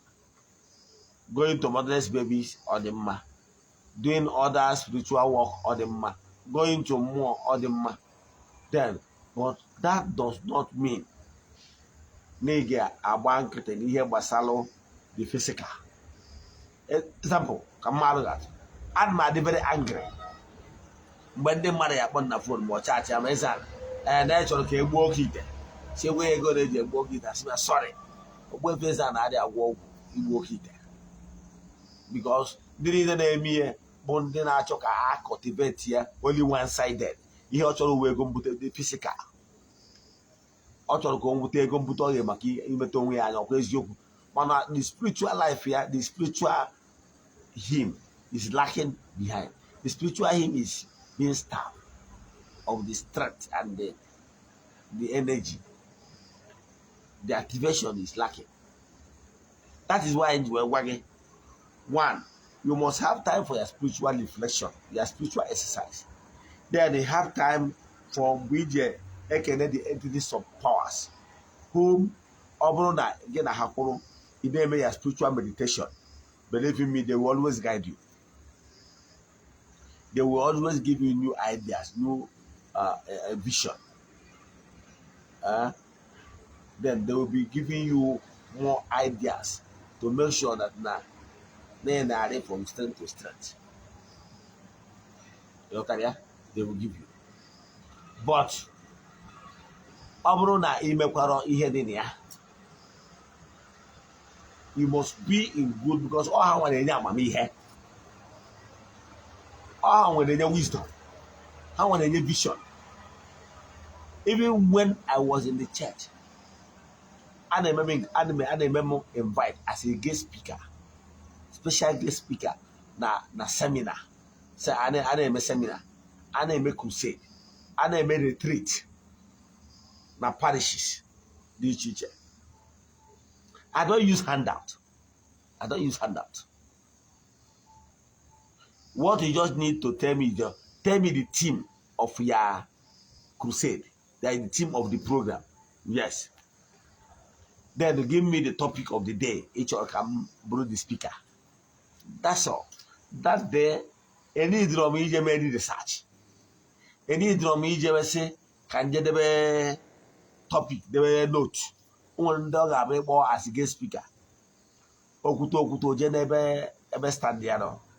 going to motherless babies or the ma, doing other spiritual work or the ma, going to more or the ma. Then, but that does not mean nigga abankete ihe gbasalo the physical. Example, kamaru that. I'm very angry. When the mother upon the phone, more chat, I'm and that's okay, walk it. Say, where you go to walk it. I say, sorry. Ogbuefi EZE-ANA Ugochi walk it. Because the reason I'm bonding our choke, I cultivate here only one sided. You also will go to the physical. Also, go to go to the Maki, you met only an occasion. But the spiritual life here, the spiritual him is lacking behind. The spiritual him is being starved of the strength and the energy. The activation is lacking. That is why we're working. One, you must have time for your spiritual reflection, your spiritual exercise. Then they have time for the entities of powers, whom again your spiritual meditation. Believe in me, they will always guide you. They will always give you new ideas, new vision. Then they will be giving you more ideas to make sure that now they are from strength to strength. You know, they will give you. But you must be in good because all wisdom, how vision. Even when I was in the church, I remember invite as a guest speaker, special guest speaker na seminar. So I name seminar, I name crusade, I name retreat na parishes. The teacher. I don't use handout. What you just need to tell me is tell me the theme of your crusade. That is the theme of the program. Yes. Then give me the topic of the day. Each of can bring the speaker. That's all. That's there. Any drum you made research. Any drum you say can get the topic, the note. One dog as a guest speaker. Okuto jenebe stand there.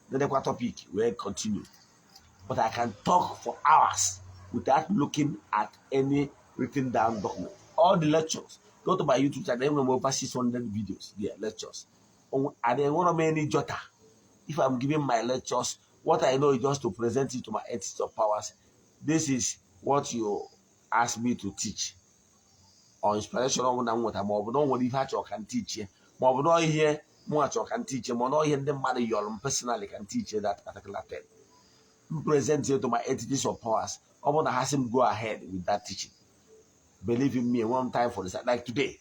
The topic will continue. But I can talk for hours without looking at any written down document. All the lectures. Go to my YouTube channel, I have over 600 videos, lectures. And then one of many jotter. If I'm giving my lectures, what I know is just to present it to my entities of powers. This is what you ask me to teach. Or inspiration on what I'm over. Don't worry if I can teach you. More not here, more can teach you. More not here, the money you personally can teach you that particular thing. Present it to my entities of powers. I want to have him go ahead with that teaching. Believe in me, one time for this, like today,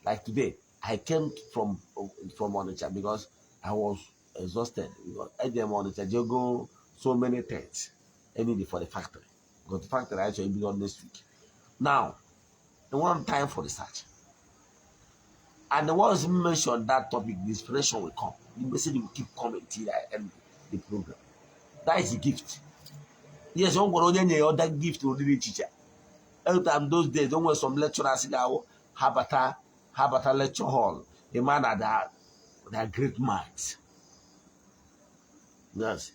I came from Onitsha because I was exhausted. Because I didn't Onitsha, you go so many things. I need it for the factory. Because the factory actually began this week. Now, one time for research. And the ones mentioned that topic, the inspiration will come. The message will keep coming till I end the program. That is a gift. Yes, one will only other gift to the teacher. Every time those days, don't want some lecturers go Habata lecture hall. A man that great minds. Yes.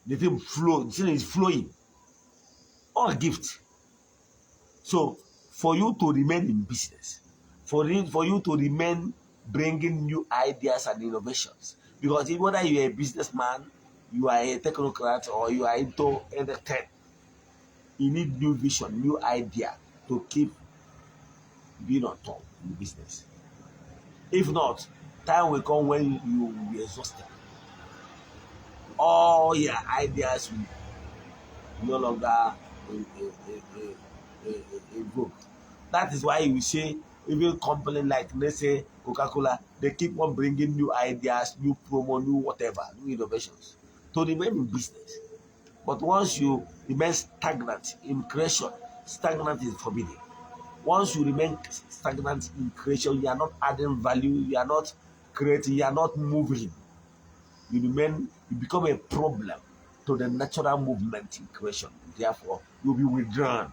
The thing flow, the thing is flowing. All gift. So for you to remain in business, for you to remain bringing new ideas and innovations, because whether you are a businessman, you are a technocrat, or you are into anything, you need new vision, new idea to keep being on top in the business. If not, time will come when you will be exhausted. All your ideas will no longer evoke. That is why you say, even company like, let's say, Coca-Cola, they keep on bringing new ideas, new promo, new whatever, new innovations to remain in business. But once you remain stagnant in creation, stagnant is forbidden. Once you remain stagnant in creation, you are not adding value, you are not creating, you are not moving. You become a problem to the natural movement in creation. Therefore, you'll be withdrawn.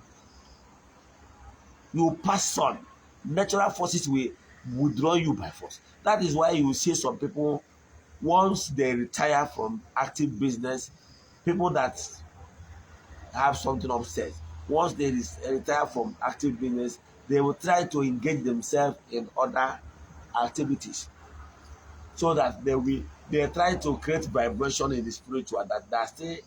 You pass on. Natural forces will withdraw you by force. That is why you see some people, once they retire from active business, people that have something upstairs, once they retire from active business, they will try to engage themselves in other activities so that they try to create vibration in the spiritual that they are still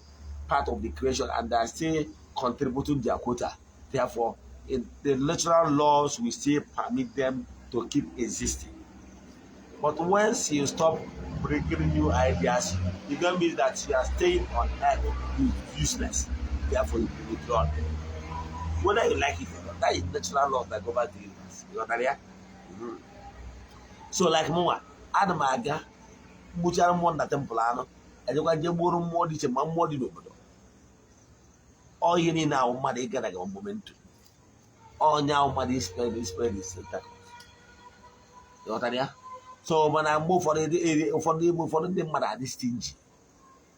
part of the creation and they are still contributing their quota. Therefore, in the natural laws will still permit them to keep existing. But once you stop bringing new ideas, it don't mean that you are staying on earth useless. Therefore, you will be withdrawn. Whether you like it or not, that is natural law that governs the universe. You understand? Mm-hmm. So, like Moa, Adam Aga, mgbuchara mmụọ na tempụl anụ ejekwa jee gburu mmụọ dị iche ma mmụọ dị n'obodo. Ọ ihe niile ahụ mmadụ ịga na gị momentum. Onye ahụ mmadụ ispred ịghọtara ya. So mana mgbe ụfọdụ ndị mmadụ adị stingy.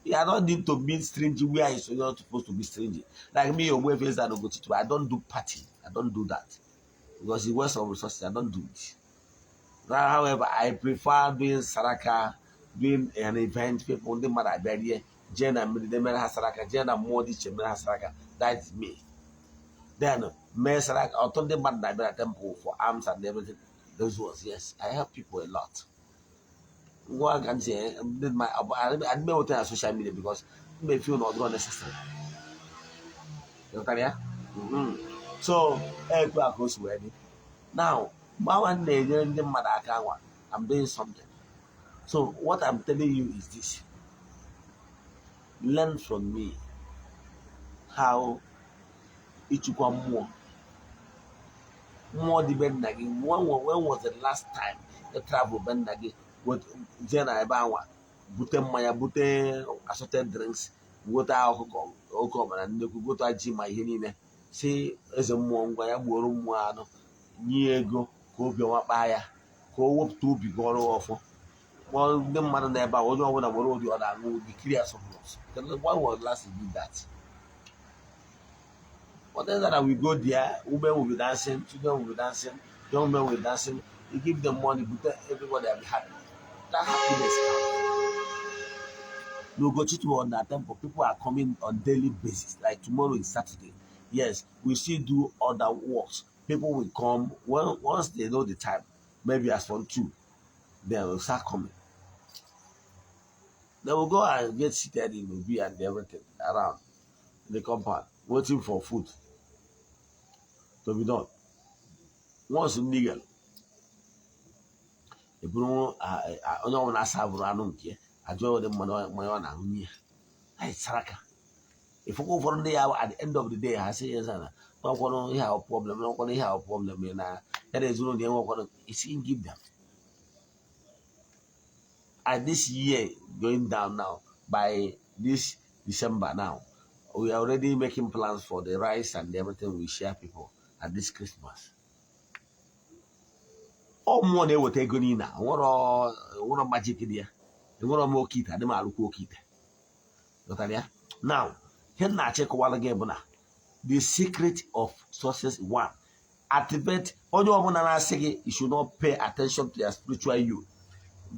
You are not need to be stingy where you're not supposed to be stingy. Like me, Ogbuefi EZE-ANA Ugochi, I don't do party. I don't do that. Because it wastes of resources. I don't do it. However, I prefer doing saraka, doing an event, people the mother barrier, Jenna Midemera Hasaraka, Jenna Modi Chemera Hasaraka. That is me. Then Mesaraka, I told them about temple for arms and everything. Those was yes. I help people a lot. What I can say, I may not on social media because it may feel not necessary. You know what? So, goes ready. Now, I'm doing something. So what I'm telling you is this. Learn from me how it will come more depending. When was the last time you travel bendagi with Jena Ebawa, bute assorted drinks, water alcohol, and you could go to a gym my hinine. Say as a monga ya borum Niego, go be one buyer, go up to be gone off. Well, the man never was not when I wrote the other would be clear some loss. Why was last he did that? But then that we go there, women will be dancing, children will be dancing, young men will be dancing, you give them money, but everybody will be happy. That happiness comes. No go to on that temple. People are coming on daily basis. Like tomorrow is Saturday. Yes, we still do other works. People will come once they know the time, maybe as from 2, they will start coming. They will go and get seated in the beer and everything around the compound, waiting for food to be done. Once in legal, the Bruno, only one as have run here, I join them my own and me. I Saraka. If you go for the hour at the end of the day, I say, yes, Anna, not going to have a problem, not going to have a problem. That is one of the one it's in give them. And this year going down now, by this December now, we are already making plans for the rice and everything we share people at this Christmas. All money will take on now. What magic idea? What more kita? The maluko kita. Now, here na check one again. The secret of success one. Activate. All you want to say you should not pay attention to your spiritual you.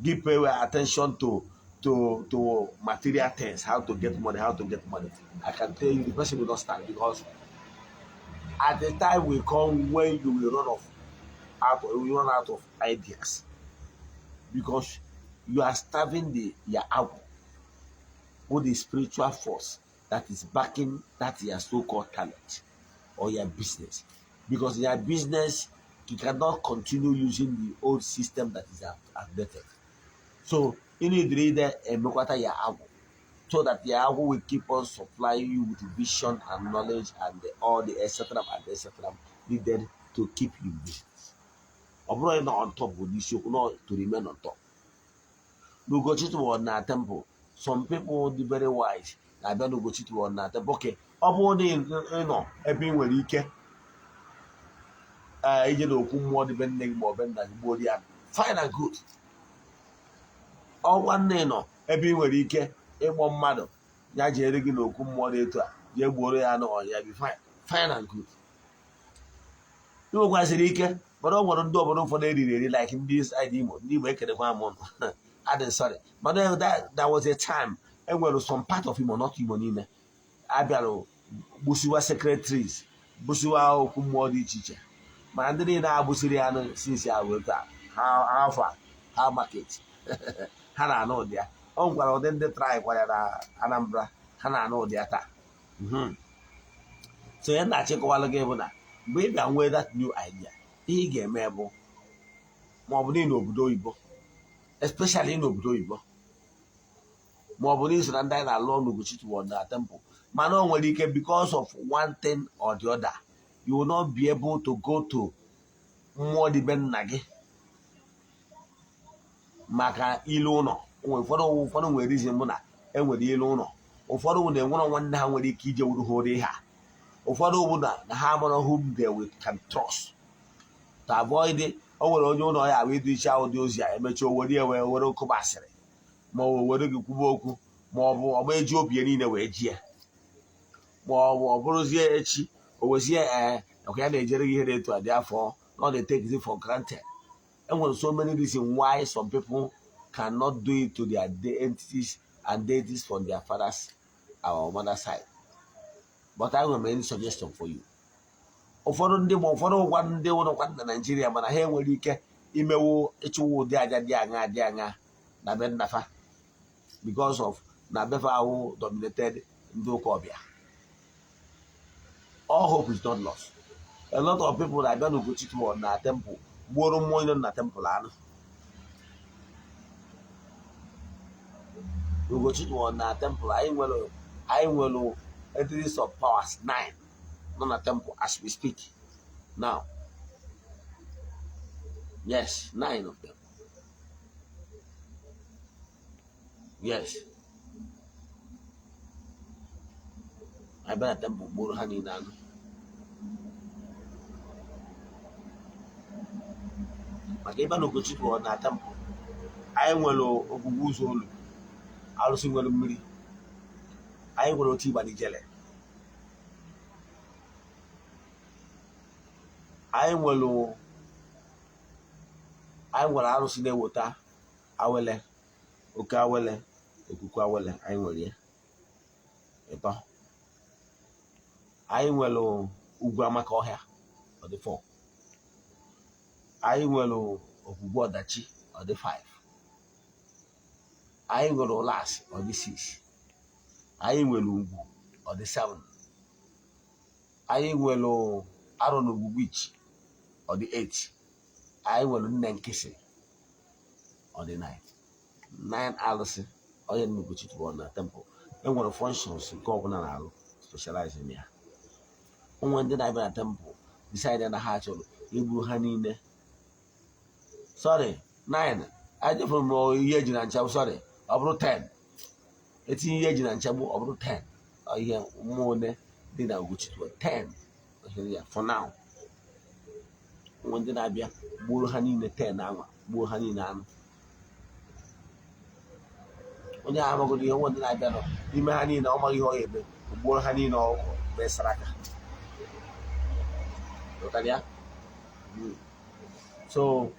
Give attention to material things, how to get money. I can tell you the person will not stand because at the time will come when you will run out of ideas because you are starving your out with the spiritual force that is backing that your so-called talent or your business. Because in your business, you cannot continue using the old system that is outdated. So you need to read your so that the Yahoo will keep on supplying you with vision and knowledge and all the etc. Needed to keep you in business. Or not on top of this, you not to remain on top. No go to one temple. Some people be very wise. I don't go to one temple. Okay, everyone where you can. ije n'okwu mmụọ dị be nne gị ma ọ bụ nna gị gbuo ya, fine and good. Ọnwa nne nọ ebe ị nwere ike ịkpọ mmadụ ya jere gị n'okwu mmụọ dị etu a jee gbuoro ya anụ ọnya bi fine and good. Igbo kwasịrị ike, mana ọ nwere ndị obodo ụfọdụ eriri eri like ndị side Imo, ndị Igbo ekelekwa m ụnụ adị sorry, mana that was a time enwere some part of Imo, not Igbo niile, abịara gbusiwa secretaries, gbusiwa okwu mmụọ dị iche iche, mana ndị niile agbụsiri ya sinsi ahụ etu a afọ ha market ha na-anụ ụdị ya. Ọ nwekwara ụdị ndị trai kwara na Anambra, ha na-anụ ụdị ya taa. So ihe na-achịkọwalụ gị bụ na mgbe ị bịa nwee that new idea, ihe ị ga-eme bụ ma ọ bụ n'obodo oyibo, especially n'obodo oyibo, ma ọ bụ n'iso na ndị anyị na-alụ ọnụ Ugochi na temple, mana o nwere ike because of one thing or the other you will not be able to go to mmụọ dị be nna gị maka ilu ụlọ. Ụfọdụ nwere reason bụ na enwere ilu ụlọ, ụfọdụ bụ na enwere nwanne ha nwere ike ije wuru ha ụdị ha, ụfọdụ bụ na ha amara whom they can trust to avoid it. O nwere onye ụlọ ya wee iche ụdị ozi a emechi owere were okụba asịrị, ma ọ were gị kwuba okwu, ma ọ bụ ọgba eji obi ya niile wee ji ya, ma ọ bụrụzie echi o wezie nakwa ya na-ejere gị ihe dị etu a dị afọ not they take it for granted. Enwere so many reasons why some people cannot do it to their entities and deities from their fathers or mother side. But I will have any suggestion for you. Ụfọdụ ndị ma ụfọdụ ụgwa ndị ụlọkwa na Naịjirịa, mana ha enwere ike imewu ịchụwa ụdị aja dị aṅa na be nnafa because of na befa ahụ dominated ndị ụka ọbịa. All hope is not lost. A lot of people that abịa n'Ugochi na temple gbuoro mmụọ nọ na temple anụ. Ugochi na temple anyị nwere entities of powers 9 nọ na temple as we speak now. Yes, 9 of them. Yes. I been at temple gburu ha niile anụ. Maka ebe na Ugochi na temple anyị nwere ogbugbu ụzọ olu, arụsị nwere mmiri, anyị nwere otu Igbanijele, anyị nwere arụsị na-eweta awele, oke awele, okuku awele, anyị nwere ya ịtọ. Anyị nwere ugwu amaka ọhịa ọ dị 4, anyị nwere ogbugbu ọdachi ọ dị 5, anyị nwere ụlasị ọ dị 6, anyị nwere ugwu ọ dị 7, anyị nwere arọ na ogbugbu ichi ọ dị 8, anyị nwere nne nkịsị ọ dị 9 alụsị onye Ugochi na temple. Enwere functions nke ọbụla na-alụ specialize in ya. Onwe ndị na-abịa na temple decide na ha chọrọ igburu ha niile. Sorry, 9 ajefuru m ihe eji na nchagbu, sorry, ọ bụrụ 10, etinye ihe eji na nchagbu ọ bụrụ 10, ihe mmụọ one dị na Ugochi 10 ya for now. Onwe ndị na-abịa gburu ha niile 10 anwa, gbuo ha niile anụ. Onye ahụ amagodo ihe, onwe ndị na-abịa nọ n'ime ha niile ọ maghị ihe ọ ga-eme, gbuoro ha niile ọgwụ mesara aka. So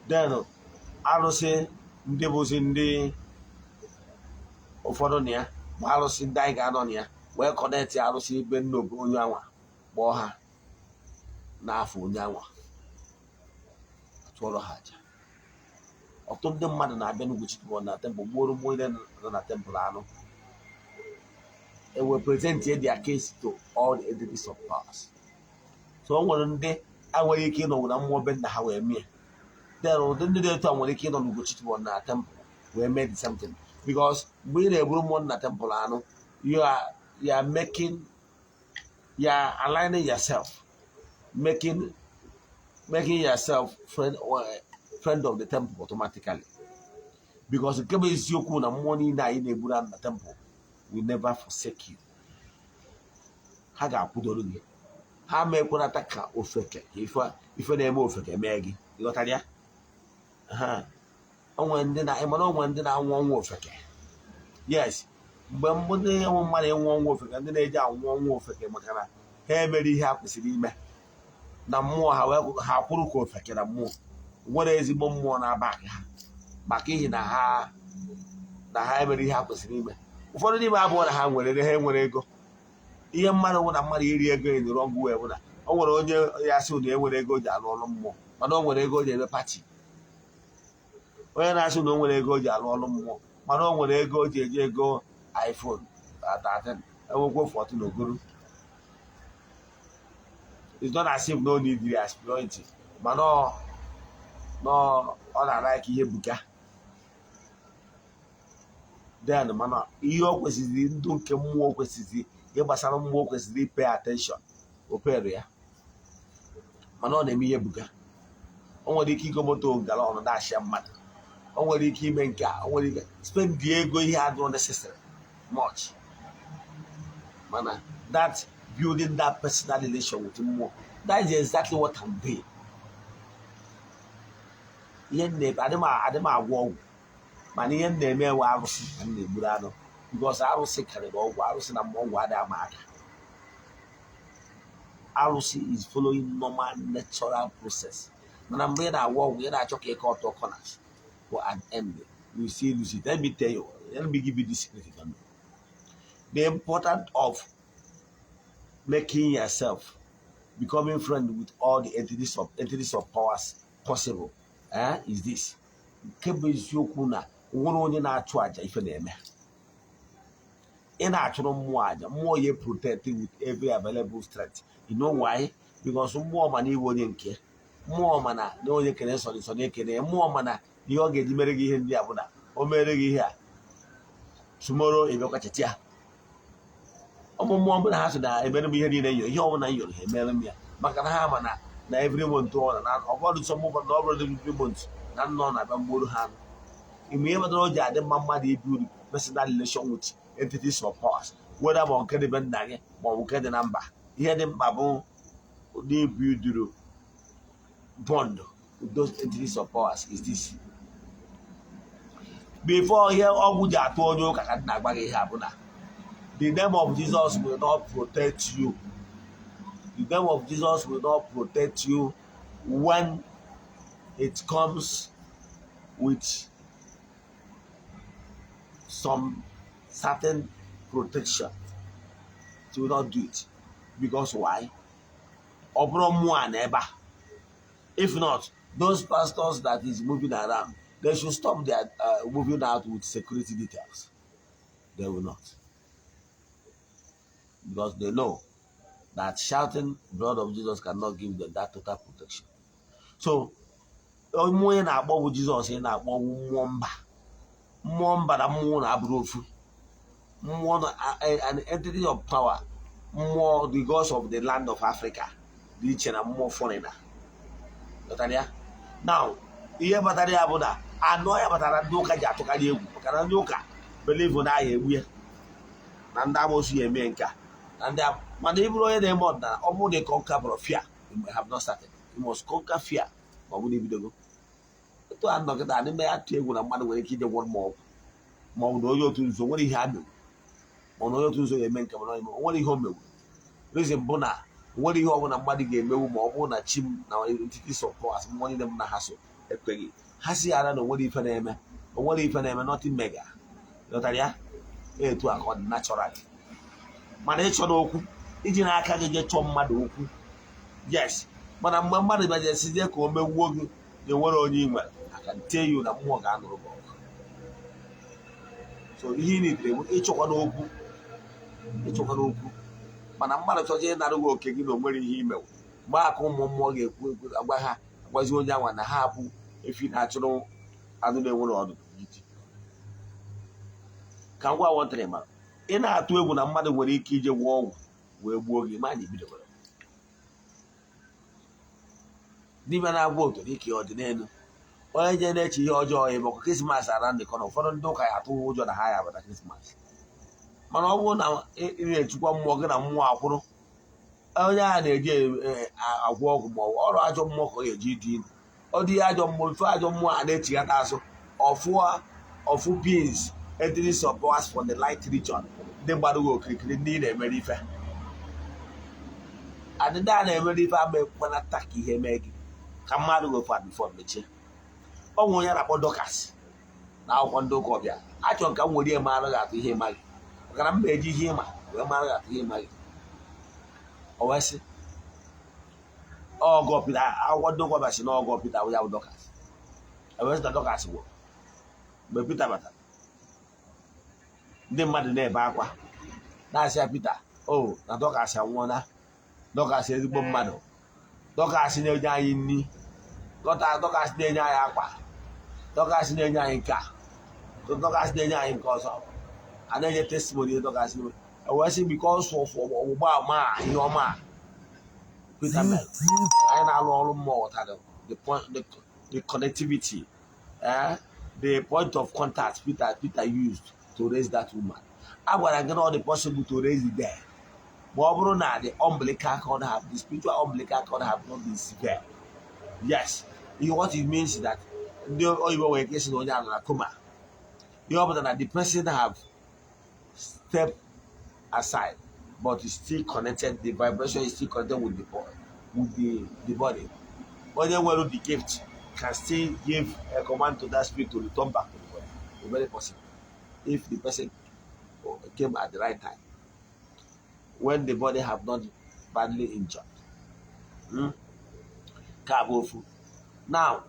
then arụsị ndị bụzi ndị ụfọdụ na ya bụ arụsị ndị anyị ga-anọ na ya wee kọnetị arụsị ibe nna onye anwa kpọọ ha n'afọ onye anwa atụọrọ ha aja. Ọtụtụ ndị mmadụ na-abịa n'Ugochi na temple gbuoro mmụọ ile nọ na temple anụ. We present their case to all the entities of powers. So o nwere ndị enweghị ike ịnọ na mmụọ be nna ha wee mee. Then ụdị ndị dị etu a nwere ike ịnọ n'Ugochi na temple wee mee the same thing. Because mgbe ị na-egburu mmụọ na temple anụ, you are aligning yourself, making yourself friend of the temple automatically. Because nke bụ eziokwu na mmụọ niile anyị na-egburu na temple will never forsake you. Ha ga-akwụdoro gị, ha mekwanata ka ofeke ife na-eme ofeke mee gị ịghọtara ya onwe ndị na-anwụ ọnwụ ofeke yes mgbe ndị enwe mmadụ ịnwụ ọnwụ ofeke ndị na-eji anwụ ọnwụ ofeke maka na ha emere ihe ha kwesịrị ime na mmụọ ha kwụrụ ka ofeke na mmụọ nwere ezigbo mmụọ na-aba ha maka ihi na ha emere ihe ha kwesịrị ime ụfọdụ n'ime abụọ na ha nwere ego ihe mmadụ nwụ na mmadụ iri ego enyere ọgwụ wee bụ na o nwere onye ya sị na enwere ego o ji alụ ọrụ mmụọ mana o nwere ego o ji eme pati onye na-asị na o nwere ego o ji alụ ọrụ mmụọ mana o nwere ego o ji eji ego iPhone 13 enwekwo 14 ogoro it's not as if no need the aspirant mana ọ na-ara ka ihe buga then mana ihe o kwesịrị ndụ nke mmụọ kwesịrị ihe gbasara mmụọ kwesịrị pay attention o pere ya mana ọ na-eme ihe buga o nwere ike igo moto ngala ọnụ na-achịa mmadụ o nwere ike ime nke a o nwere ike spend the ego ihe adịrọ necessary much mana that building that personal relation with mmụọ that is exactly what I'm doing ihe adị m agwọ ọgwụ mana ihe m na-eme ewe arụsị ka m na-egburu anụ because arụsị karịrị ọgwụ arụsị na ọgwụ adịghị ama aka arụsị is following normal natural process mana mgbe ị na-agwọ ọgwụ ị na-achọ ka ịkọ ọtọ corners for an end you see Lucy let me tell you let me give you this secret you know. The importance of making yourself becoming friend with all the entities of powers possible is this nke bụ eziokwu na nwere onye na-achụ aja ife na-eme ị na-achụrụ mmụọ aja mmụọ ya protect with every available strength you know why because mmụọ ma na iwe onye nke mmụọ ma na onye kere nsọ na-ekene mmụọ ma na ihe ọ ga-eji mere gị ihe ndị a bụ na o mere gị ihe a tomorrow ịbịakwachata ya ụmụ mmụọ bụ na ha so na emere m ihe niile nyo ihe ọbụla nyoro ha emere m ya maka na ha ma na every month ọ na ọbọdụ nsọ mmụọ na ọ bụrụ every month na nnọọ na-abịa mgboro ha ime ihe metara o ji adị mma mmadụ ibi uru personal relation with entities of powers whether ma nke dị be nna gị ma ọ bụ nke dị na mba ihe dị mkpa bụ n'ibi uduru bond with those entities of powers is this before ihe ọgwụ ji atụ onye ụka ka na-agba gị ihe a bụ na the name of Jesus will not protect you. The name of Jesus will not protect you when it comes with some certain protection. It will not do it. Because why? If not, those pastors that is moving around, they should stop their moving out with security details. They will not. Because they know that shouting blood of Jesus cannot give them that total protection. So, onye na-akpọ bụ Jizọs ị na-akpọ mmụọ mba na mmụọ na-abụrụ ofu mmụọ an entity of power mmụọ the gods of the land of Africa dị iche na mmụọ foreigner. Now, ihe batara ya bụ na anọ ya batara ndị ụka ji atụkarị egwu maka na ndị ụka believe na ahịa egbu ya na ndị amoosu ya eme nke a mana ị bụrụ onye na-eme ọdịnala ọ bụrụ na conquer fear you have not started you must conquer fear ma ọ bụrụ ibidogo etu a nọgịda adị mma ya atụ egwu na mmadụ nwere ike ije gwọrọ ma ọ bụ na onye otu nzuzo nwere ihe a mewu ma ọ na onye otu nzuzo ga-eme nke mana o nwere ihe o mewu reason bụ na nwere ihe ọbụla mmadụ ga-emewu ma ọ bụrụ na chi m na entities of powers mmụọ niile m na ha so ekweghị ha si ara na onwere ife na-eme nothing mega lọtara ya etu a ka ọ dị natural mana ịchọ n'okwu iji n'aka gị je chọọ mmadụ okwu yes mana mgbe mmadụ bịajesie ka o mewuo gị na-enwere onye ị nwere aka tell you na mmụọ ga-anụrụ gị ọgụ so ihe ị nitere bụ ịchọkwa n'okwu mana mmadụ chọje ịnara gị oke gị na onwere ihe imewu mgbe aka ụmụ mmụọ ga-ekwu agwazi onye anwa na ha bụ efi na-achụrụ anụ na-enwere ọdụdụ iji ka ngwa wọntịrị mara ị na-atụ egwu na mmadụ nwere ike ije gwọọ ọgwụ wee gbuo gị ma anyị bidoro dibịa na-agwa otu dịka ọdịnelu onye je na-eche ihe ọjọọ ya bụ krismas ara ndịkọ na ụfọdụ ndị ụka ya atụ ụjọ na ha ya abata krismas mana ọ bụrụ na ị na-echukwa mmụọ gị na mmụọ akwụrụ onye a na-eji agwọ ọgwụ ma ọrụ ajọ mmụọ ka ọ ga-eji dị ọ dị ajọ mmụọ ife ajọ mmụọ a na-echighata azụ ọfụ beings entering some powers for the light region ndị gbara gị okirikiri ndị na-emere ife adịda a na-emere ife ama ekwenata ka ihe mee gị ka mmadụ gofe bifo mechie ọ nwe onye na-akpọ Dorcas na akwụkwọ ndị ụka ọbịa achọrọ ka m were eme araghị atụ ihe ịma gị maka na m na-eji ihe ịma wee maraghị atụ ihe ịma gị o wee sị ọgọ Pita akwụkwọ ndị ụka ọbịa si na ọgọ Pita ya bụ Dorcas ewee sị na Dorcas gwụrụ mgbe Pita batara ndị mmadụ na-ebe akwa na-asị ya Pita o na Dorcas anwụọla Dorcas ezigbo mmadụ Dorcas na-enye anyị nri Dorcas na-enye anyị akwa Dorcas na-enye anyị nke a Dorcas na-enye anyị nke ọzọ a na-enye testimony Dorcas wee sị because of ọgbụgba ama ihe ọma Pita mere anyị na-alụ ọrụ mmụọ ghọtara the connectivity the point of contact Peter used to raise that woman a gwara gị na ọ dị possible to raise the dead ma ọ bụrụ na the umbilical cord have the spiritual umbilical cord have not been severe. Yes, what it means is that ndị oyibo nwere ike isi na onye ahụ na coma ihe ọ pụtara na the person have stepped aside but is still connected, the vibration is still connected with the body. Onye nwere the gift can still give a command to that spirit to return back to the body. It's very possible if the person came at the right time when the body have not badly injured. Now,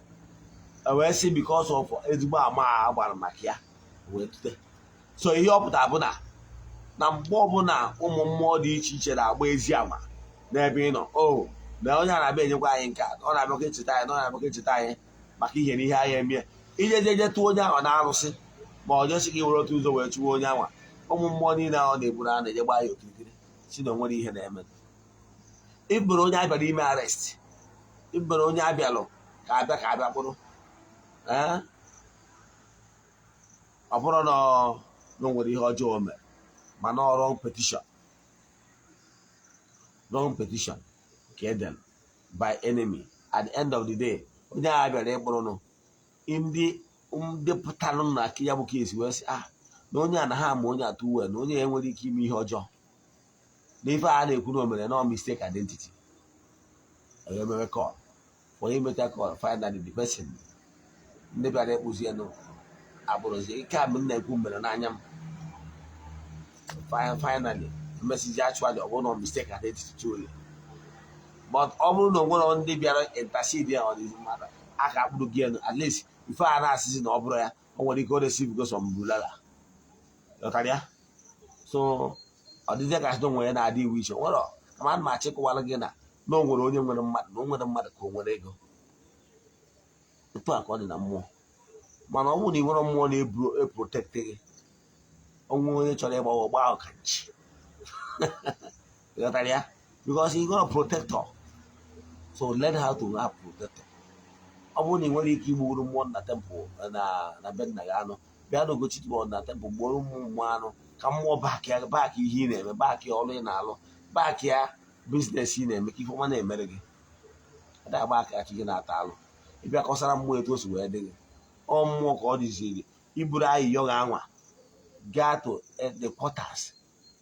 I see because of ezigbo ama agbara maka ya wee tute. So ihe ọ pụtara bụ na mgbe ọbụla ụmụ mmụọ dị iche iche na-agba ezi ama n'ebe ị nọ o na onye a na-abịa enyekwa anyị nke a ọ na-abịa ka echeta anyị na ọ na-abịa ka echeta anyị maka ihe na ihe anyị eme ijejeje tụọ onye ahụ na-arụsị ma ọ jọsị gị were otu ụzọ wee chụwa onye ahụ ụmụ mmụọ niile ahụ na-eburu a na-eje gbaa ya okirikiri si na onwere ihe na-eme iburu onye abịara ime arrest iburu onye abịalụ ka abịa kpụrụ ọ bụrụ na o nwere ihe ọjọọ mere mana wrong petition ka edel by enemy at the end of the day onye agha bịara ịkpụrụnụ ndị pụtarụ na aka ya bụ ka esi wee sị na onye a na ha ma onye atụ uwe na onye ya nwere ike ime ihe ọjọọ na ife a na-ekwu na o mere no mistake identity emere call onye imeta call finally the person ndị bịara ịkpụzi enu agbụrụzi ike a m na-ekwu mere n'anya m finally message actually ọ bụrụ na mistake identity truly but ọ bụrụ na o nwere ndị bịara intercede ya ọdịzi mmadụ aka akpụrụ gị enu at least ife a na-asịzi na ọ bụrụ ya o nwere ike o receive because of mbulala ya so ọ dịzie ka asị na onwe ya na-adị iwu iche nwere kama ma achịkọwara gị na o nwere onye nwere mmadụ na o nwere mmadụ ka o nwere ego etu a ka ọ dị na mmụọ mana ọ bụrụ na ị nwere mmụọ na-eprotect gị onwe onye chọrọ ịgbawa ọgba ahụ ka nchi ya because ị nwere protector so learn how to have protector. Ọ bụrụ na ị nwere ike igburu mmụọ na temple na be nna gị anụ bịa na Ugochi na temple gbuoro ụmụ mmụọ anụ ka mmụọ baak ihe ị na-eme baak ọrụ ị na-alụ baak ya biznes ị na-eme ka ife ọma na-emere gị ada agba aka ya ka gị na-ata alụ ịbịa kọsara mmụọ etu o si wee dị gị ọ mmụọ ka ọ dịziri iburu ayịyọ gị anwa gaa to the quarters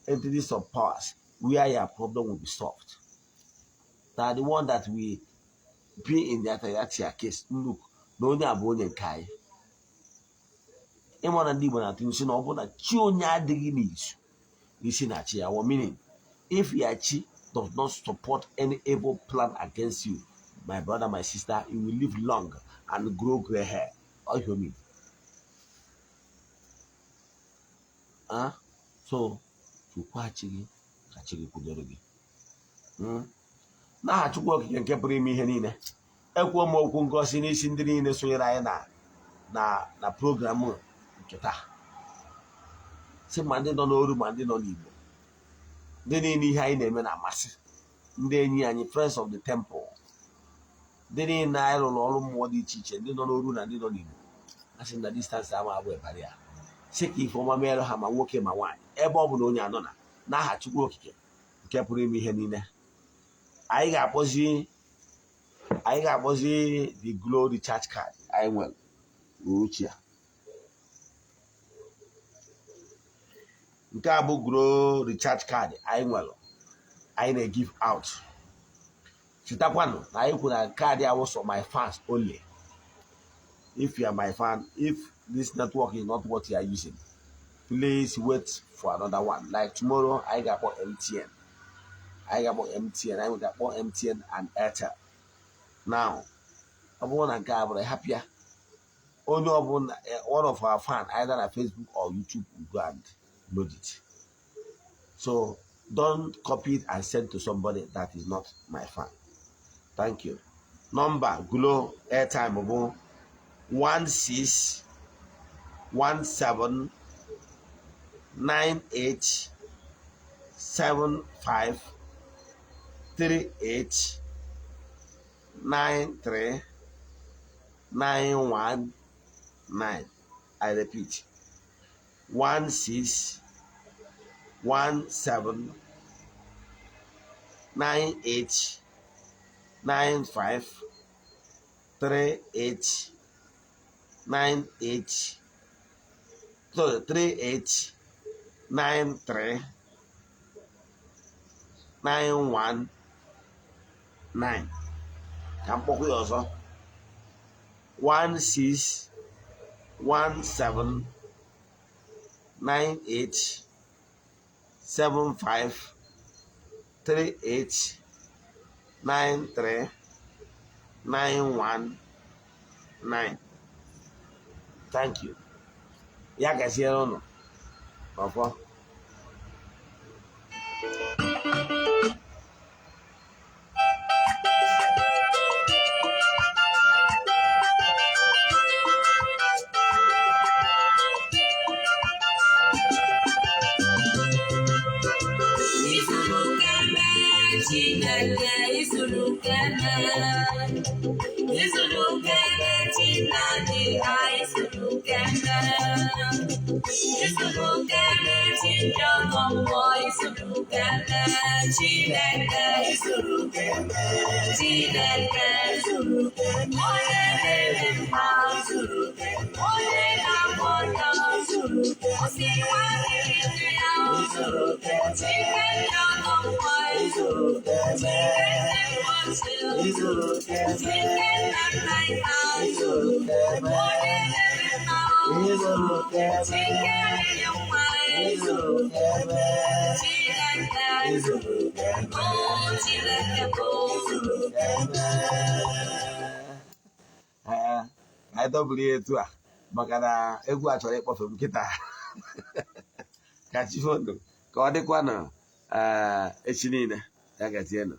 entities of powers where your problem will be solved. Now the one that will be in that case look na onye a bụ onye nke anyị ịma na ndị Igbo na-atụ isi na ọ bụ na chi onye adịghị n'izu n'isi na chi ya meaning if your chi does not support any evil plan against you, my brother, my sister, you will live long and grow gray hair. All you mean? So, chukwa chigi ka chigi kwudoro gị n'aha Chukwu okike nke pụrụ ime ihe niile ekwuo m okwu ngosi n'isi ndị niile sonyere anyị na program nke taa si ma ndị nọ n'oru ma ndị nọ n'Igbo ndị niile ihe anyị na-eme na-amasị ndị enyi anyị friends of the temple ndị niile anyị rụrụ ọrụ mmụọ dị iche iche ndị nọ n'oru na ndị nọ n'Igbo asị na distance ama abụ ebara ya si ka ife ọma meere ha ma nwoke ma nwaanyị ebe ọ bụ na onye anọ na n'aha Chukwu okike nke pụrụ ime ihe niile anyị ga-akpọzi the glow recharge card anyị nwere ochie. Nke a bụ glow recharge card anyị nwere anyị na-give out. Chetakwanụ na anyị kwuru na card ya was for my fans only. If you are my fan, if this network is not what you are using, please wait for another one. Like tomorrow, I got for MTN. I got for MTN and Airtel. Now, I want to get happier. Only one of our fans, either on Facebook or YouTube, will go and load it. So don't copy it and send to somebody that is not my fan. Thank you. Number Glo airtime mobile 1617987538939119. I repeat, 161798953898 so 3893919. Ka mkpọkwa ya ọzọ 1617987538939119. Thank you. Ya gaziere ụnụ ọfọ. Anyị dọbụrụ ya etu a maka na egwu a chọrọ ịkpọfe m nkịta ka chi foto ka ọ dịkwanụ echi niile ya gazienụ.